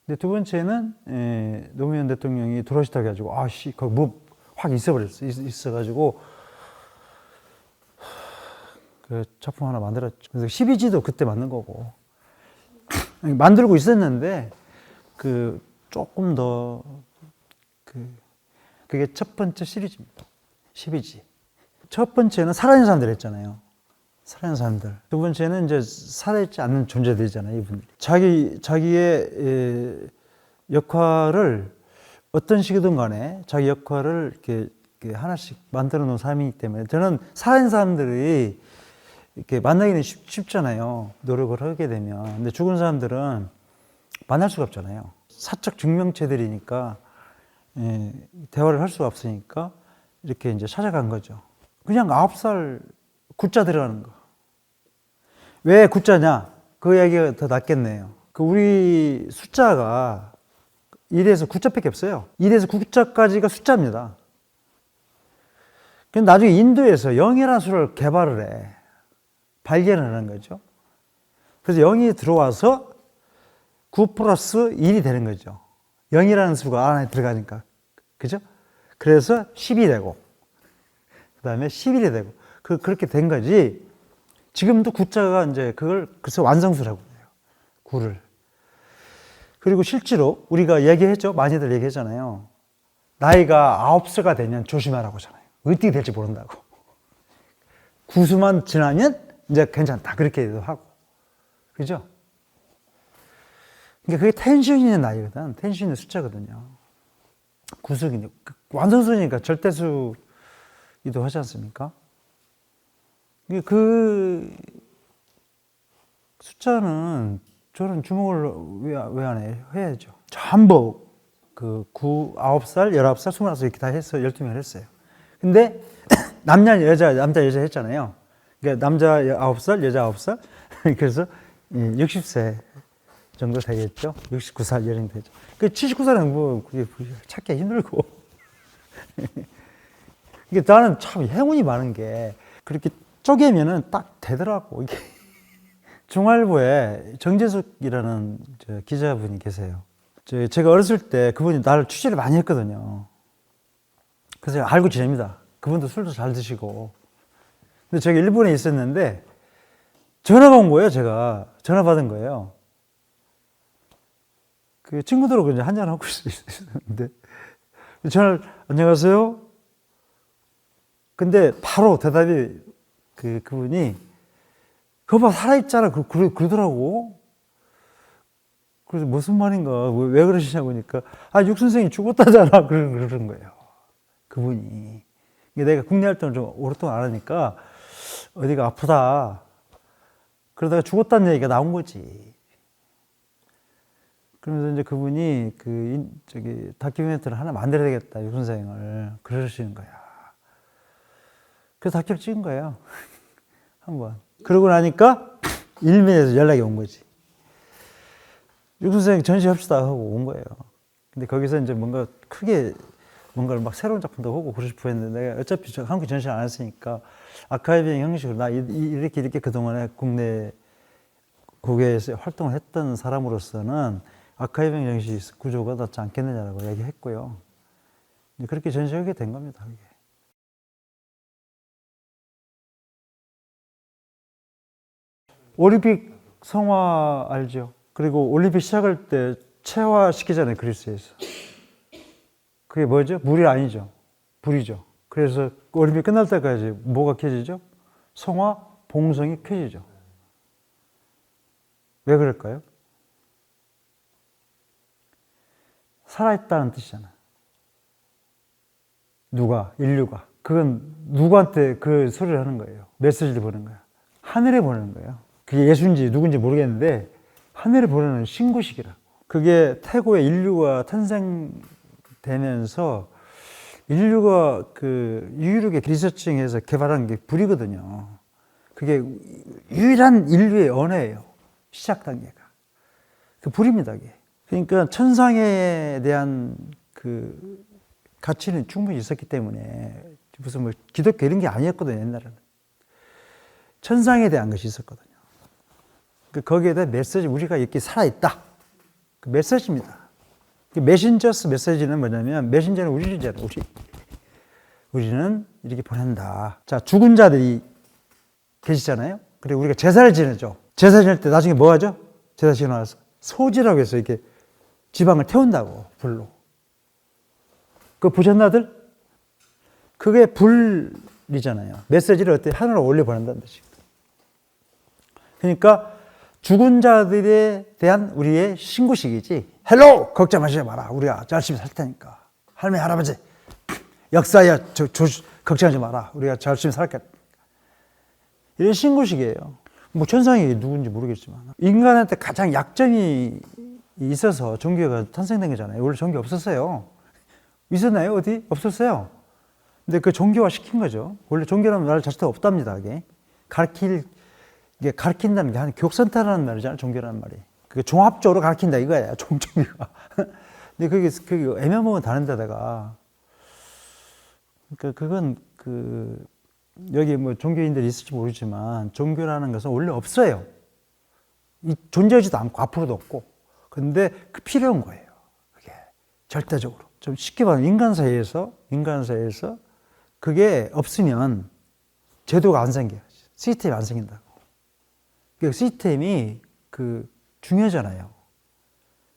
근데 두 번째는 노무현 대통령이 돌아오시다고 해가지고 거기 뭐 확 있어버렸어. 있어가지고 그 작품 하나 만들었죠. 그래서 12지도 그때 만든 거고 만들고 있었는데 그 조금 더 그게 첫 번째 시리즈입니다. 12지. 첫 번째는 살아있는 사람들 했잖아요. 살아있는 사람들. 두 번째는 이제 살아있지 않는 존재들이잖아요, 이분들이. 자기의 역할을 어떤 식이든 간에 자기 역할을 이렇게 하나씩 만들어 놓은 사람이기 때문에 저는 살아있는 사람들이 이렇게 만나기는 쉽잖아요. 노력을 하게 되면. 근데 죽은 사람들은 만날 수가 없잖아요. 사적 증명체들이니까 대화를 할 수가 없으니까 이렇게 이제 찾아간 거죠. 그냥 9살 굿자 들어가는 거. 왜 굿자냐? 그 얘기가 더 낫겠네요. 그 우리 숫자가 1에서 9자밖에 없어요. 1에서 9자까지가 숫자입니다. 근데 나중에 인도에서 0이라는 수를 개발을 해. 발견을 하는 거죠. 그래서 0이 들어와서 9 플러스 1이 되는 거죠. 0이라는 수가 안에 들어가니까. 그죠? 그래서 10이 되고, 그 다음에 11이 되고, 그렇게 된 거지. 지금도 9자가 이제 그걸 그래서 완성수라고 해요. 9를. 그리고 실제로 우리가 얘기했죠. 많이들 얘기했잖아요. 나이가 9살가 되면 조심하라고 하잖아요. 어떻게 될지 모른다고. 9수만 지나면 이제 괜찮다. 그렇게도 하고. 그죠? 그러니까 그게 텐션이 있는 나이거든. 텐션이 있는 숫자거든요. 9수기니까. 완성수니까 절대수기도 하지 않습니까? 그 숫자는 저는 주목을 왜 안 해요? 해야죠. 전부 9살, 19살, 21살 이렇게 다 해서 12명 했어요. 근데 남자, 여자 했잖아요. 그러니까 남자 9살, 여자 9살. 그래서 60세 정도 되겠죠. 69살 여령 되죠. 그 79살은 뭐 그게 찾기 힘들고. 이게 나는 참 행운이 많은 게 그렇게 쪼개면은 딱 되더라고. 이게 중앙일보에 정재숙이라는 기자분이 계세요. 제가 어렸을 때 그분이 나를 취재를 많이 했거든요. 그래서 알고 지냅니다. 그분도 술도 잘 드시고. 근데 제가 일본에 있었는데 전화가 온 거예요. 제가 전화 받은 거예요. 그 친구들하고 이제 한잔 하고 있었는데 전화 안녕하세요. 근데 바로 대답이 그분이 그거 봐 살아있잖아 그러더라고. 그래서 무슨 말인가 왜 그러시냐고 하니까 육 선생이 죽었다잖아 그러는 거예요. 그분이. 내가 국내 활동을 좀 오랫동안 안 하니까 어디가 아프다 그러다가 죽었다는 얘기가 나온 거지. 그러면서 이제 그분이 다큐멘터리를 하나 만들어야 되겠다 육 선생을 그러시는 거야. 그래서 다큐를 찍은 거예요. 한번. 그러고 나니까 일면에서 연락이 온 거지. 육 선생 전시합시다 하고 온 거예요. 근데 거기서 이제 뭔가를 막 새로운 작품도 하고 그러고 싶어 했는데 내가 어차피 한국 전시 안 했으니까 아카이빙 형식으로 나 이렇게 그동안에 국내 국외에서 활동을 했던 사람으로서는 아카이빙 형식 구조가 낫지 않겠느냐라고 얘기했고요. 그렇게 전시하게 된 겁니다. 그게. 올림픽 성화 알죠? 그리고 올림픽 시작할 때 체화시키잖아요, 그리스에서. 그게 뭐죠? 물이 아니죠. 불이죠. 그래서 올림픽 끝날 때까지 뭐가 켜지죠? 성화, 봉성이 켜지죠. 왜 그럴까요? 살아있다는 뜻이잖아. 인류가. 그건 누구한테 그 소리를 하는 거예요. 메시지를 보는 거야. 하늘에 보내는 거예요. 그게 예수인지 누군지 모르겠는데 하늘에 보내는 신고식이라고. 그게 태고의 인류가 탄생되면서 인류가 유일하게 리서칭해서 개발한 게 불이거든요. 그게 유일한 인류의 언어예요. 시작 단계가. 그 불입니다, 그게. 그러니까 천상에 대한 가치는 충분히 있었기 때문에 무슨 뭐 기독교 이런 게 아니었거든요, 옛날에는. 천상에 대한 것이 있었거든요. 거기에 대한 메시지, 우리가 이렇게 살아있다. 그 메시지입니다. 메신저스 메시지는 뭐냐면, 메신저는 우리잖아요, 우리는 이렇게 보낸다. 자, 죽은 자들이 계시잖아요. 그리고 우리가 제사를 지내죠. 제사 지낼 때 나중에 뭐 하죠? 제사 지내서 소지라고 해서 이렇게 지방을 태운다고, 불로. 그거 보셨나들? 그게 불이잖아요. 메시지를 어떻게 하늘로 올려보낸다는 뜻이에요. 그러니까 죽은 자들에 대한 우리의 신고식이지. 헬로! 걱정 마시지 마라. 우리가 열심히 살 테니까. 할머니, 할아버지, 역사야, 걱정하지 마라. 우리가 열심히 살게. 이런 신고식이에요. 뭐 천상이 누군지 모르겠지만. 인간한테 가장 약점이 있어서 종교가 탄생된 거잖아요. 원래 종교 없었어요. 있었나요? 어디? 없었어요. 근데 그 종교화 시킨 거죠. 원래 종교라는 말 자체가 없답니다. 이게 가르친다는 게 한 교육센터라는 말이잖아요. 종교라는 말이. 그게 종합적으로 가르친다 이거야. 종교가. 근데 그게 애매모호는 다른 데다가. 그러니까 그건 여기 뭐 종교인들이 있을지 모르지만 종교라는 것은 원래 없어요. 존재하지도 않고 앞으로도 없고. 근데 필요한 거예요. 그게 절대적으로. 좀 쉽게 말하면 인간 사회에서 그게 없으면 제도가 안 생겨요. 시스템이 안 생긴다고. 그 시스템이 중요하잖아요.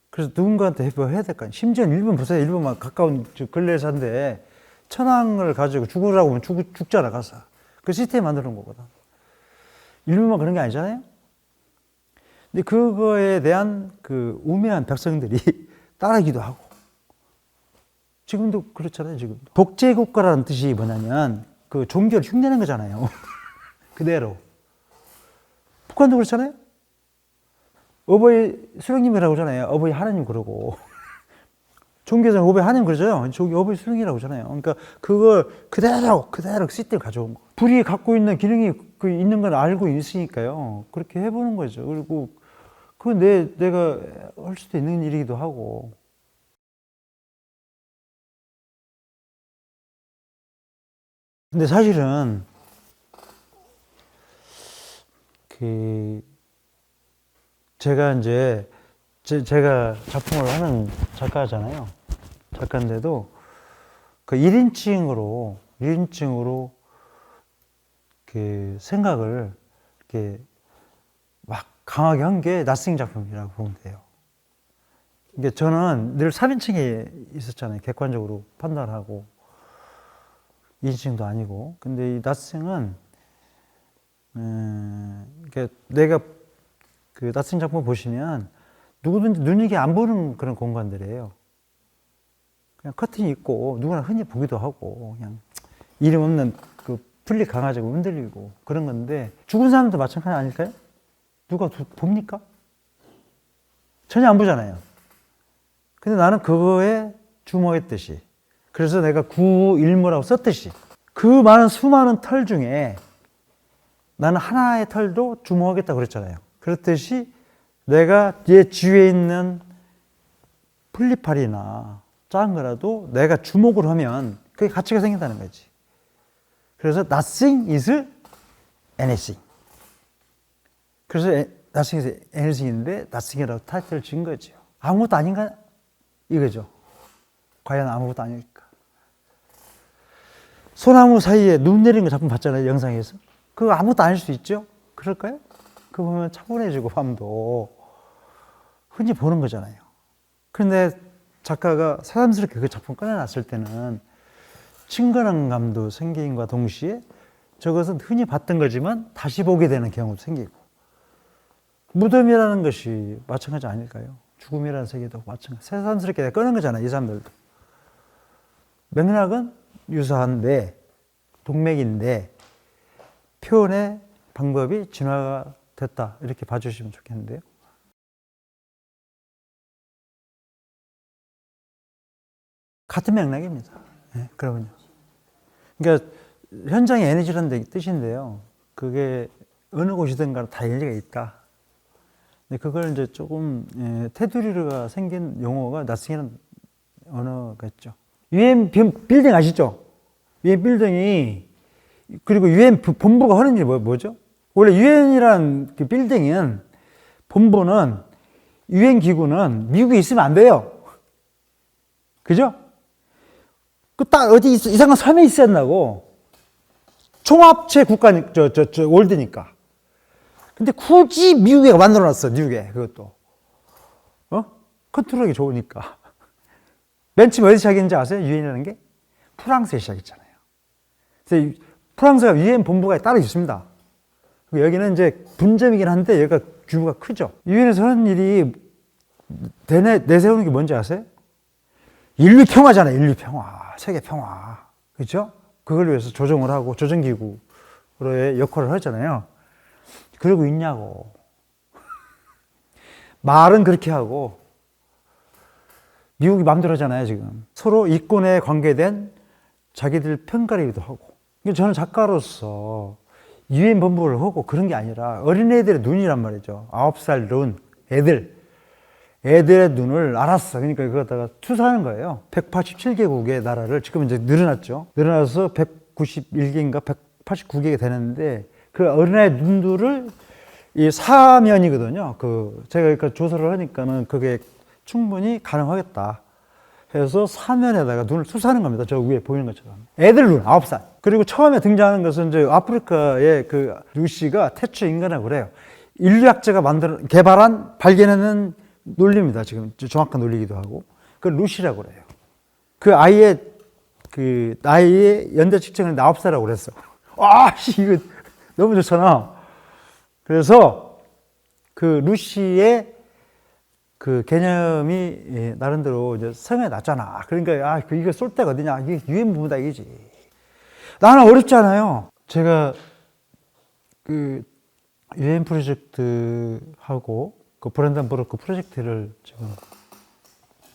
그래서 누군가한테 해야 될 거 아니에요. 심지어 일본 보세요. 일본만 가까운 근래사인데 천황을 가지고 죽으라고 하면 죽잖아, 가서. 그 시스템 만드는 거거든. 일본만 그런 게 아니잖아요. 근데 그거에 대한 우매한 백성들이 따르기도 하고. 지금도 그렇잖아요, 지금도. 독재국가라는 뜻이 뭐냐면 종교를 흉내내는 거잖아요. 그대로. 북한도 그렇잖아요. 어버이 수령님이라고 하잖아요. 어버이 하나님 그러고. 종교에서는 어버이 하나님 그러죠. 어버이 수령이라고 하잖아요. 그러니까 그걸 그대로 시스템을 가져온 거. 불이 갖고 있는 기능이 있는 걸 알고 있으니까요. 그렇게 해보는 거죠. 그리고 그건 내가 할 수도 있는 일이기도 하고. 근데 사실은 제가 이제 제가 작품을 하는 작가잖아요. 작가인데도 1인칭으로 생각을 이렇게 막 강하게 한 게 낯생 작품이라고 보면 돼요. 이게 저는 늘 3인칭에 있었잖아요. 객관적으로 판단하고 2인칭도 아니고. 근데 이 낯생은 내가 낯생 작품 보시면 누구든지 눈이 안 보는 그런 공간들이에요. 그냥 커튼이 있고 누구나 흔히 보기도 하고 그냥 이름 없는 풀리 강아지가 흔들리고 그런 건데 죽은 사람도 마찬가지 아닐까요? 누가 봅니까? 전혀 안 보잖아요. 근데 나는 그거에 주목했듯이 그래서 내가 구일모라고 썼듯이 그 많은 수많은 털 중에 나는 하나의 털도 주목하겠다고 그랬잖아요. 그렇듯이 내가 얘 주위에 있는 풀리파리나 작은 거라도 내가 주목을 하면 그게 가치가 생긴다는 거지. 그래서 nothing is anything. 그래서 nothing is anything인데 nothing이라고 타이틀을 준 거죠. 아무것도 아닌가? 이거죠. 과연 아무것도 아닐까? 소나무 사이에 눈 내리는 거 작품 봤잖아요. 영상에서. 그거 아무것도 아닐 수 있죠? 그럴까요? 그거 보면 차분해지고 밤도 흔히 보는 거잖아요. 그런데 작가가 새삼스럽게 그 작품 꺼내놨을 때는 친근함도 생김과 동시에 저것은 흔히 봤던 거지만 다시 보게 되는 경우도 생기고 무덤이라는 것이 마찬가지 아닐까요? 죽음이라는 세계도 마찬가지. 새삼스럽게 꺼낸 거잖아요. 이 사람들도. 맥락은 유사한데 동맥인데 표현의 방법이 진화가 됐다. 이렇게 봐주시면 좋겠는데요. 같은 맥락입니다. 네, 그러면요. 그러니까 현장의 에너지라는 뜻인데요. 그게 어느 곳이든가 다 일리가 있다. 근데 그걸 이제 조금 테두리가 생긴 용어가 나스이라는 언어겠죠. UN 빌딩 아시죠? UN 빌딩이 그리고 UN 본부가 하는 일이 뭐죠? 원래 UN이란 그 빌딩은 본부는 UN 기구는 미국에 있으면 안 돼요. 그죠? 그 딱 어디 이상한 섬에 있어야 한다고. 총합체 국가, 월드니까. 근데 굳이 미국에 만들어놨어, 미국에. 그것도. 컨트롤하기 좋으니까. 맨 처음 어디서 시작했는지 아세요? 유엔이라는 게? 프랑스에 시작했잖아요. 그래서 프랑스가 유엔 본부가 따로 있습니다. 여기는 이제 분점이긴 한데 여기가 규모가 크죠. 유엔에서 하는 일이 내세우는 게 뭔지 아세요? 인류 평화잖아요. 인류 평화, 세계 평화, 그렇죠? 그걸 위해서 조정을 하고 조정기구로의 역할을 하잖아요. 그러고 있냐고. 말은 그렇게 하고 미국이 마음대로 하잖아요. 지금 서로 이권에 관계된 자기들 편가르기도 하고. 저는 작가로서 유엔 본부를 하고 그런 게 아니라 어린애들의 눈이란 말이죠. 9살 눈, 애들의 눈을 알았어. 그러니까 그거다가 투사하는 거예요. 187개국의 나라를 지금 이제 늘어났죠. 늘어나서 191개인가 189개가 되는데 그 어린아이 눈들을 이 사면이거든요. 제가 그러니까 조사를 하니까는 그게 충분히 가능하겠다 해서 사면에다가 눈을 투사하는 겁니다. 저 위에 보이는 것처럼. 애들 눈, 9살. 그리고 처음에 등장하는 것은 이제 아프리카의 그 루시가 태초 인간이라고 그래요. 인류학자가 개발한, 발견하는 논리입니다. 지금 정확한 논리이기도 하고. 그 루시라고 그래요. 그 아이의 그 나이의 연대 측정을 9살이라고 그랬어. 이거 너무 좋잖아. 그래서 그 루시의 그 개념이 나름대로 이제 성에 났잖아. 그러니까 이거 쏠 데가 어디냐? 이게 유엔 본부다 이거지. 나는 어렵지 않아요. 제가 그 유엔 프로젝트하고 그 브랜던부르크 프로젝트를 지금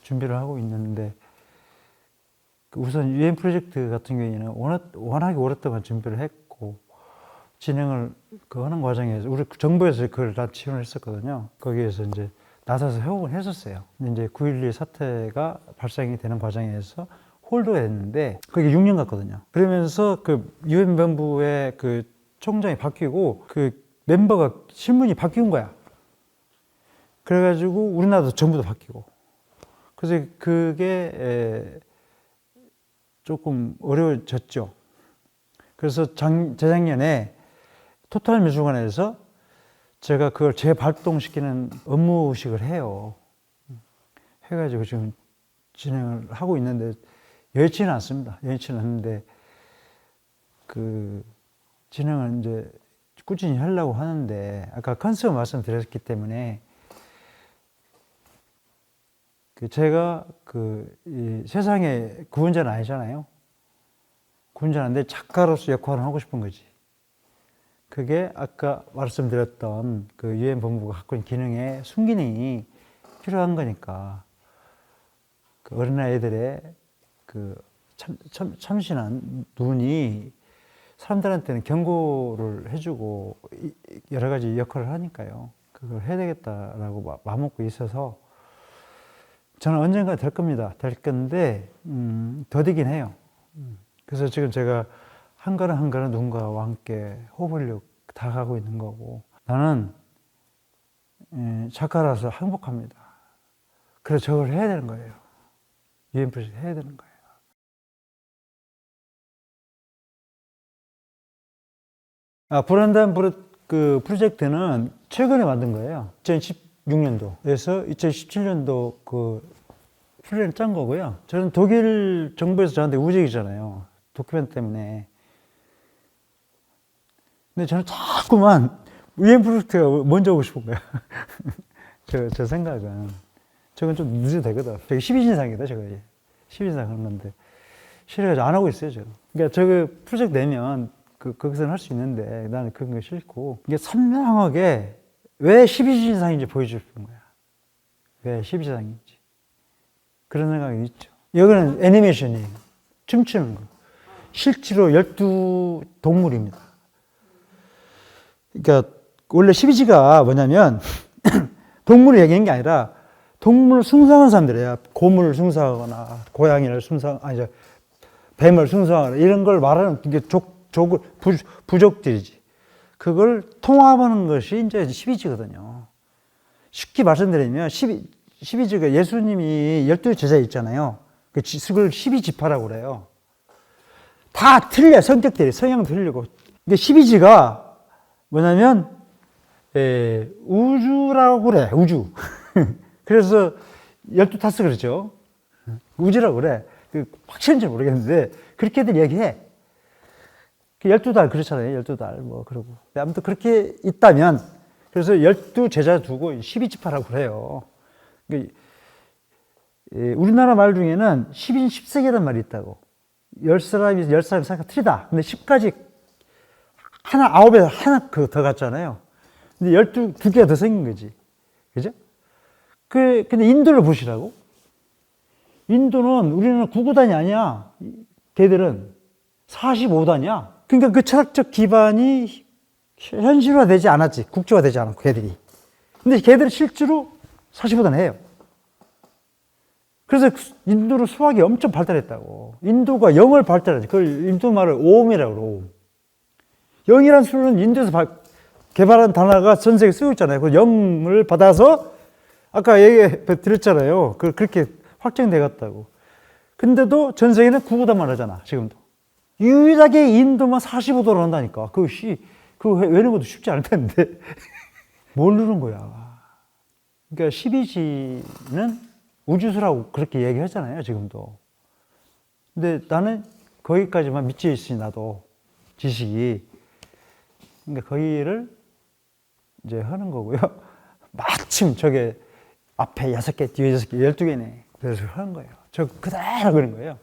준비를 하고 있는데 우선 유엔 프로젝트 같은 경우에는 워낙에 오랫동안 준비를 했고 진행을 하는 과정에서 우리 정부에서 그걸 다 지원을 했었거든요. 거기에서 이제 나서서 협업을 했었어요. 이제 9.11 사태가 발생이 되는 과정에서 홀드가 됐는데 그게 6년 갔거든요. 그러면서 그 유엔 본부의 그 총장이 바뀌고 그 멤버가 신분이 바뀐 거야. 그래가지고 우리나라도 전부 다 바뀌고. 그래서 그게 조금 어려워졌죠. 그래서 재작년에 토탈 미술관에서 제가 그걸 재발동시키는 업무식을 해요. 해가지고 지금 진행을 하고 있는데 여의치는 않습니다. 여의치는 않는데 그 진행을 이제 꾸준히 하려고 하는데 아까 컨셉 말씀드렸기 때문에 제가 이 세상의 구원자는 아니잖아요. 구원자인데 작가로서 역할을 하고 싶은 거지. 그게 아까 말씀드렸던 그 유엔 본부가 갖고 있는 기능의 순기능이 필요한 거니까 그 어린아이들의 그 참신한 눈이 사람들한테는 경고를 해주고 여러 가지 역할을 하니까요. 그걸 해야 되겠다라고 마음먹고 있어서 저는 언젠가 될 겁니다. 될 건데 더디긴 해요. 그래서 지금 제가 한 걸음 한 걸음 누군가와 함께 호흡을 다가가고 있는 거고 나는 작가라서 행복합니다. 그래서 저걸 해야 되는 거예요. 유엔 프로젝트 해야 되는 거예요. 브란단 그 프로젝트는 최근에 만든 거예요. 2016년도에서 2017년도 그 플랜을 짠 거고요. 저는 독일 정부에서 저한테 우직이잖아요. 도큐멘트 때문에. 근데 저는 자꾸만 유엔 프로젝트가 먼저 오고 싶은 거야. 저 생각은. 저건 좀 늦어도 되거든. 저기 12진상이다, 저거. 12진상 하는 건데. 싫어가지고 안 하고 있어요, 저는. 그러니까 저거 프로젝트 내면 거기서는 할 수 있는데 나는 그런 거 싫고. 이게 선명하게 왜 12진상인지 보여줄 거야. 왜 12진상인지. 그런 생각이 있죠. 여기는 애니메이션이에요. 춤추는 거. 실제로 12동물입니다. 그러니까 원래 12지가 뭐냐면 동물을 얘기하는 게 아니라 동물을 숭상하는 사람들이에요. 고물을 숭상하거나 고양이를 뱀을 숭상하거나 이런 걸 말하는 게 부족들이지. 그걸 통합하는 것이 이제 12지거든요. 쉽게 말씀드리면 12지가 예수님이 12제자 있잖아요. 그걸 12지파라고 그래요. 다 틀려. 성격들이 성향 틀리고 이게 12지가 뭐냐면 우주라고 그래. 우주. 그래서 12타스 그러죠. 우주라고 그래. 확실한지 모르겠는데 그렇게들 얘기해. 12달 그렇잖아요. 12달 뭐 그러고. 아무튼 그렇게 있다면 그래서 12제자 두고 12지파라고 그래요. 우리나라 말 중에는 10인 10색이라는 말이 있다고. 10사람이 10사람이 생각 틀리다. 근데 10까지 하나 9에 하나 더 갔잖아요. 근데 12개가 더 생긴 거지. 그죠? 근데 인도를 보시라고. 인도는 우리는 9구단이 아니야. 걔들은 45단이야. 그러니까 그 철학적 기반이 현실화되지 않았지. 국제화되지 않았고, 걔들이. 근데 걔들은 실제로 45단 해요. 그래서 인도는 수학이 엄청 발달했다고. 인도가 0을 발달했지. 그걸 인도 말을 오음이라고 그러고. 오음. 0이라는 수는 인도에서 개발한 단어가 전 세계에 쓰고 있잖아요. 그 0을 받아서 아까 얘기 드렸잖아요. 그렇게 확정돼 갔다고. 근데도 전 세계는 9구단만 하잖아, 지금도. 유일하게 인도만 45도로 한다니까. 그거 외우는 것도 쉽지 않을 텐데. 뭘 누른 거야. 그러니까 12지는 우주수라고 그렇게 얘기하잖아요, 지금도. 근데 나는 거기까지만 믿지 있으니, 나도. 지식이. 그러니까 거기를 이제 하는 거고요. 마침 저게 앞에 6개, 뒤에 6개, 12개네. 그래서 하는 거예요. 저 그대로 그런 거예요.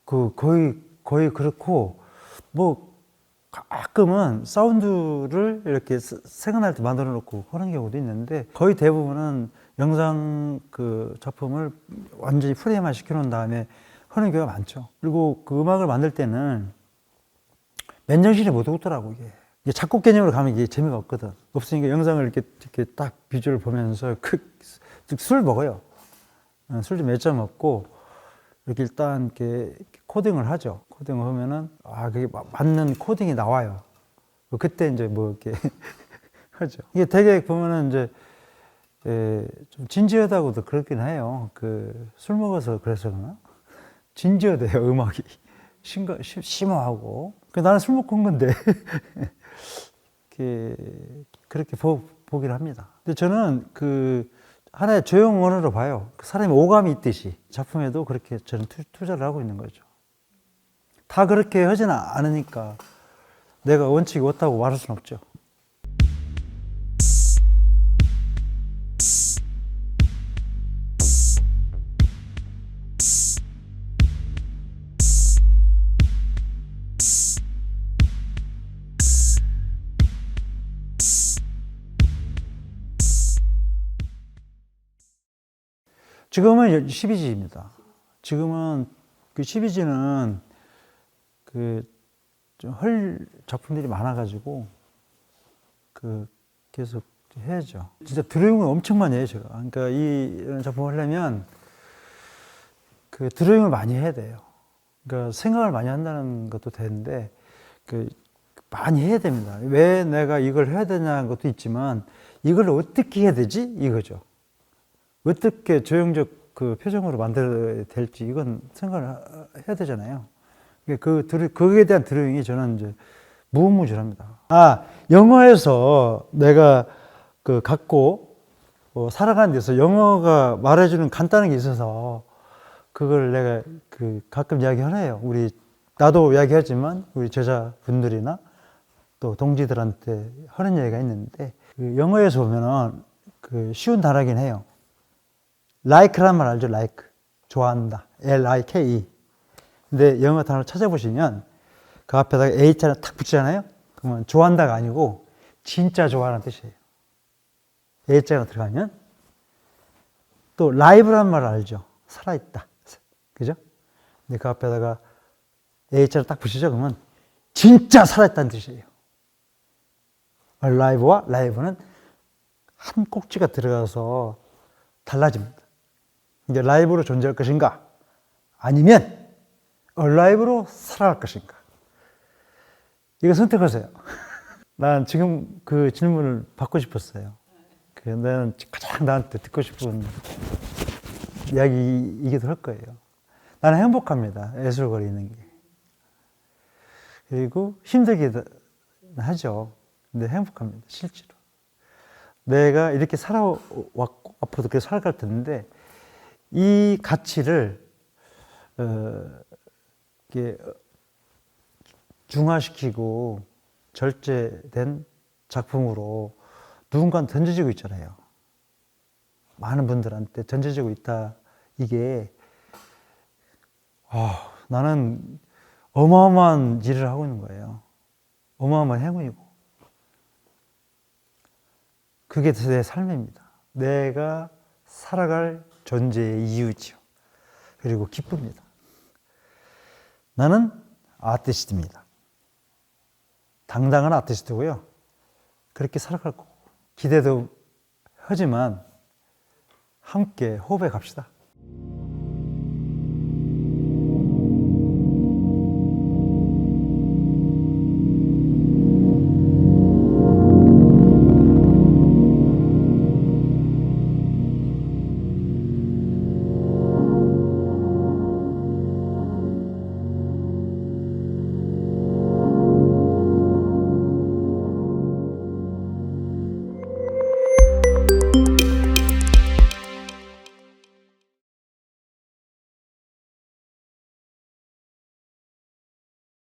거의 그렇고, 뭐, 가끔은 사운드를 이렇게 생각날 때 만들어 놓고 하는 경우도 있는데, 거의 대부분은 영상 작품을 완전히 프레임화 시켜 놓은 다음에 하는 경우가 많죠. 그리고 그 음악을 만들 때는 맨정신에 못 오더라고, 이게 작곡 개념으로 가면 이게 재미가 없거든. 없으니까 영상을 이렇게 딱 비주얼을 보면서 술 먹어요. 술 좀 몇 잔 먹고, 이렇게 일단 이렇게 코딩을 하죠. 코딩을 하면은, 그게 맞는 코딩이 나와요. 그때 이제 뭐 이렇게 하죠. 이게 되게 보면은 이제, 좀 진지하다고도 그렇긴 해요. 술 먹어서 그래서 그러나? 진지하대요, 음악이. 심오하고. 나는 술 먹고 한 건데. 그렇게 보기를 합니다. 근데 저는 하나의 조형 언어로 봐요. 사람이 오감이 있듯이 작품에도 그렇게 저는 투자를 하고 있는 거죠. 다 그렇게 하지는 않으니까 내가 원칙이 없다고 말할 수는 없죠. 지금은 12지입니다. 지금은 12지는 좀 헐 작품들이 많아가지고 계속 해야죠. 진짜 드로잉을 엄청 많이 해요, 제가. 그러니까 이런 작품을 하려면 드로잉을 많이 해야 돼요. 그러니까 생각을 많이 한다는 것도 되는데 많이 해야 됩니다. 왜 내가 이걸 해야 되냐는 것도 있지만 이걸 어떻게 해야 되지? 이거죠. 어떻게 조형적 표정으로 만들어야 될지 이건 생각을 해야 되잖아요. 거기에 대한 드로잉이 저는 이제 무궁무진합니다. 영어에서 내가 갖고 살아가는 데서 영어가 말해주는 간단한 게 있어서 그걸 내가 가끔 이야기하네요. 나도 이야기하지만 우리 제자분들이나 또 동지들한테 하는 얘기가 있는데 영어에서 보면은 쉬운 단어긴 해요. like란 말 알죠? like. 좋아한다. L-I-K-E. 근데 영어 단어를 찾아보시면 그 앞에다가 H자를 탁 붙이잖아요? 그러면 좋아한다가 아니고 진짜 좋아하는 뜻이에요. H자가 들어가면 또 live란 말 알죠? 살아있다. 그죠? 근데 그 앞에다가 H자를 딱 붙이죠? 그러면 진짜 살아있다는 뜻이에요. alive와 live는 한 꼭지가 들어가서 달라집니다. 이제 라이브로 존재할 것인가? 아니면 얼라이브로 살아갈 것인가? 이거 선택하세요. 난 지금 그 질문을 받고 싶었어요. 나는 가장 나한테 듣고 싶은 이야기이기도 할 거예요. 나는 행복합니다. 예술거리는 게. 그리고 힘들긴 하죠. 근데 행복합니다. 실제로. 내가 이렇게 살아왔고 앞으로도 계속 살아갈 텐데 이 가치를 이렇게 중화시키고 절제된 작품으로 누군가는 던져지고 있잖아요. 많은 분들한테 던져지고 있다. 이게 나는 어마어마한 일을 하고 있는 거예요. 어마어마한 행운이고. 그게 내 삶입니다. 내가 살아갈 존재의 이유지요. 그리고 기쁩니다. 나는 아티스트입니다. 당당한 아티스트고요. 그렇게 살아갈 거고. 기대도 하지만 함께 호흡해 갑시다.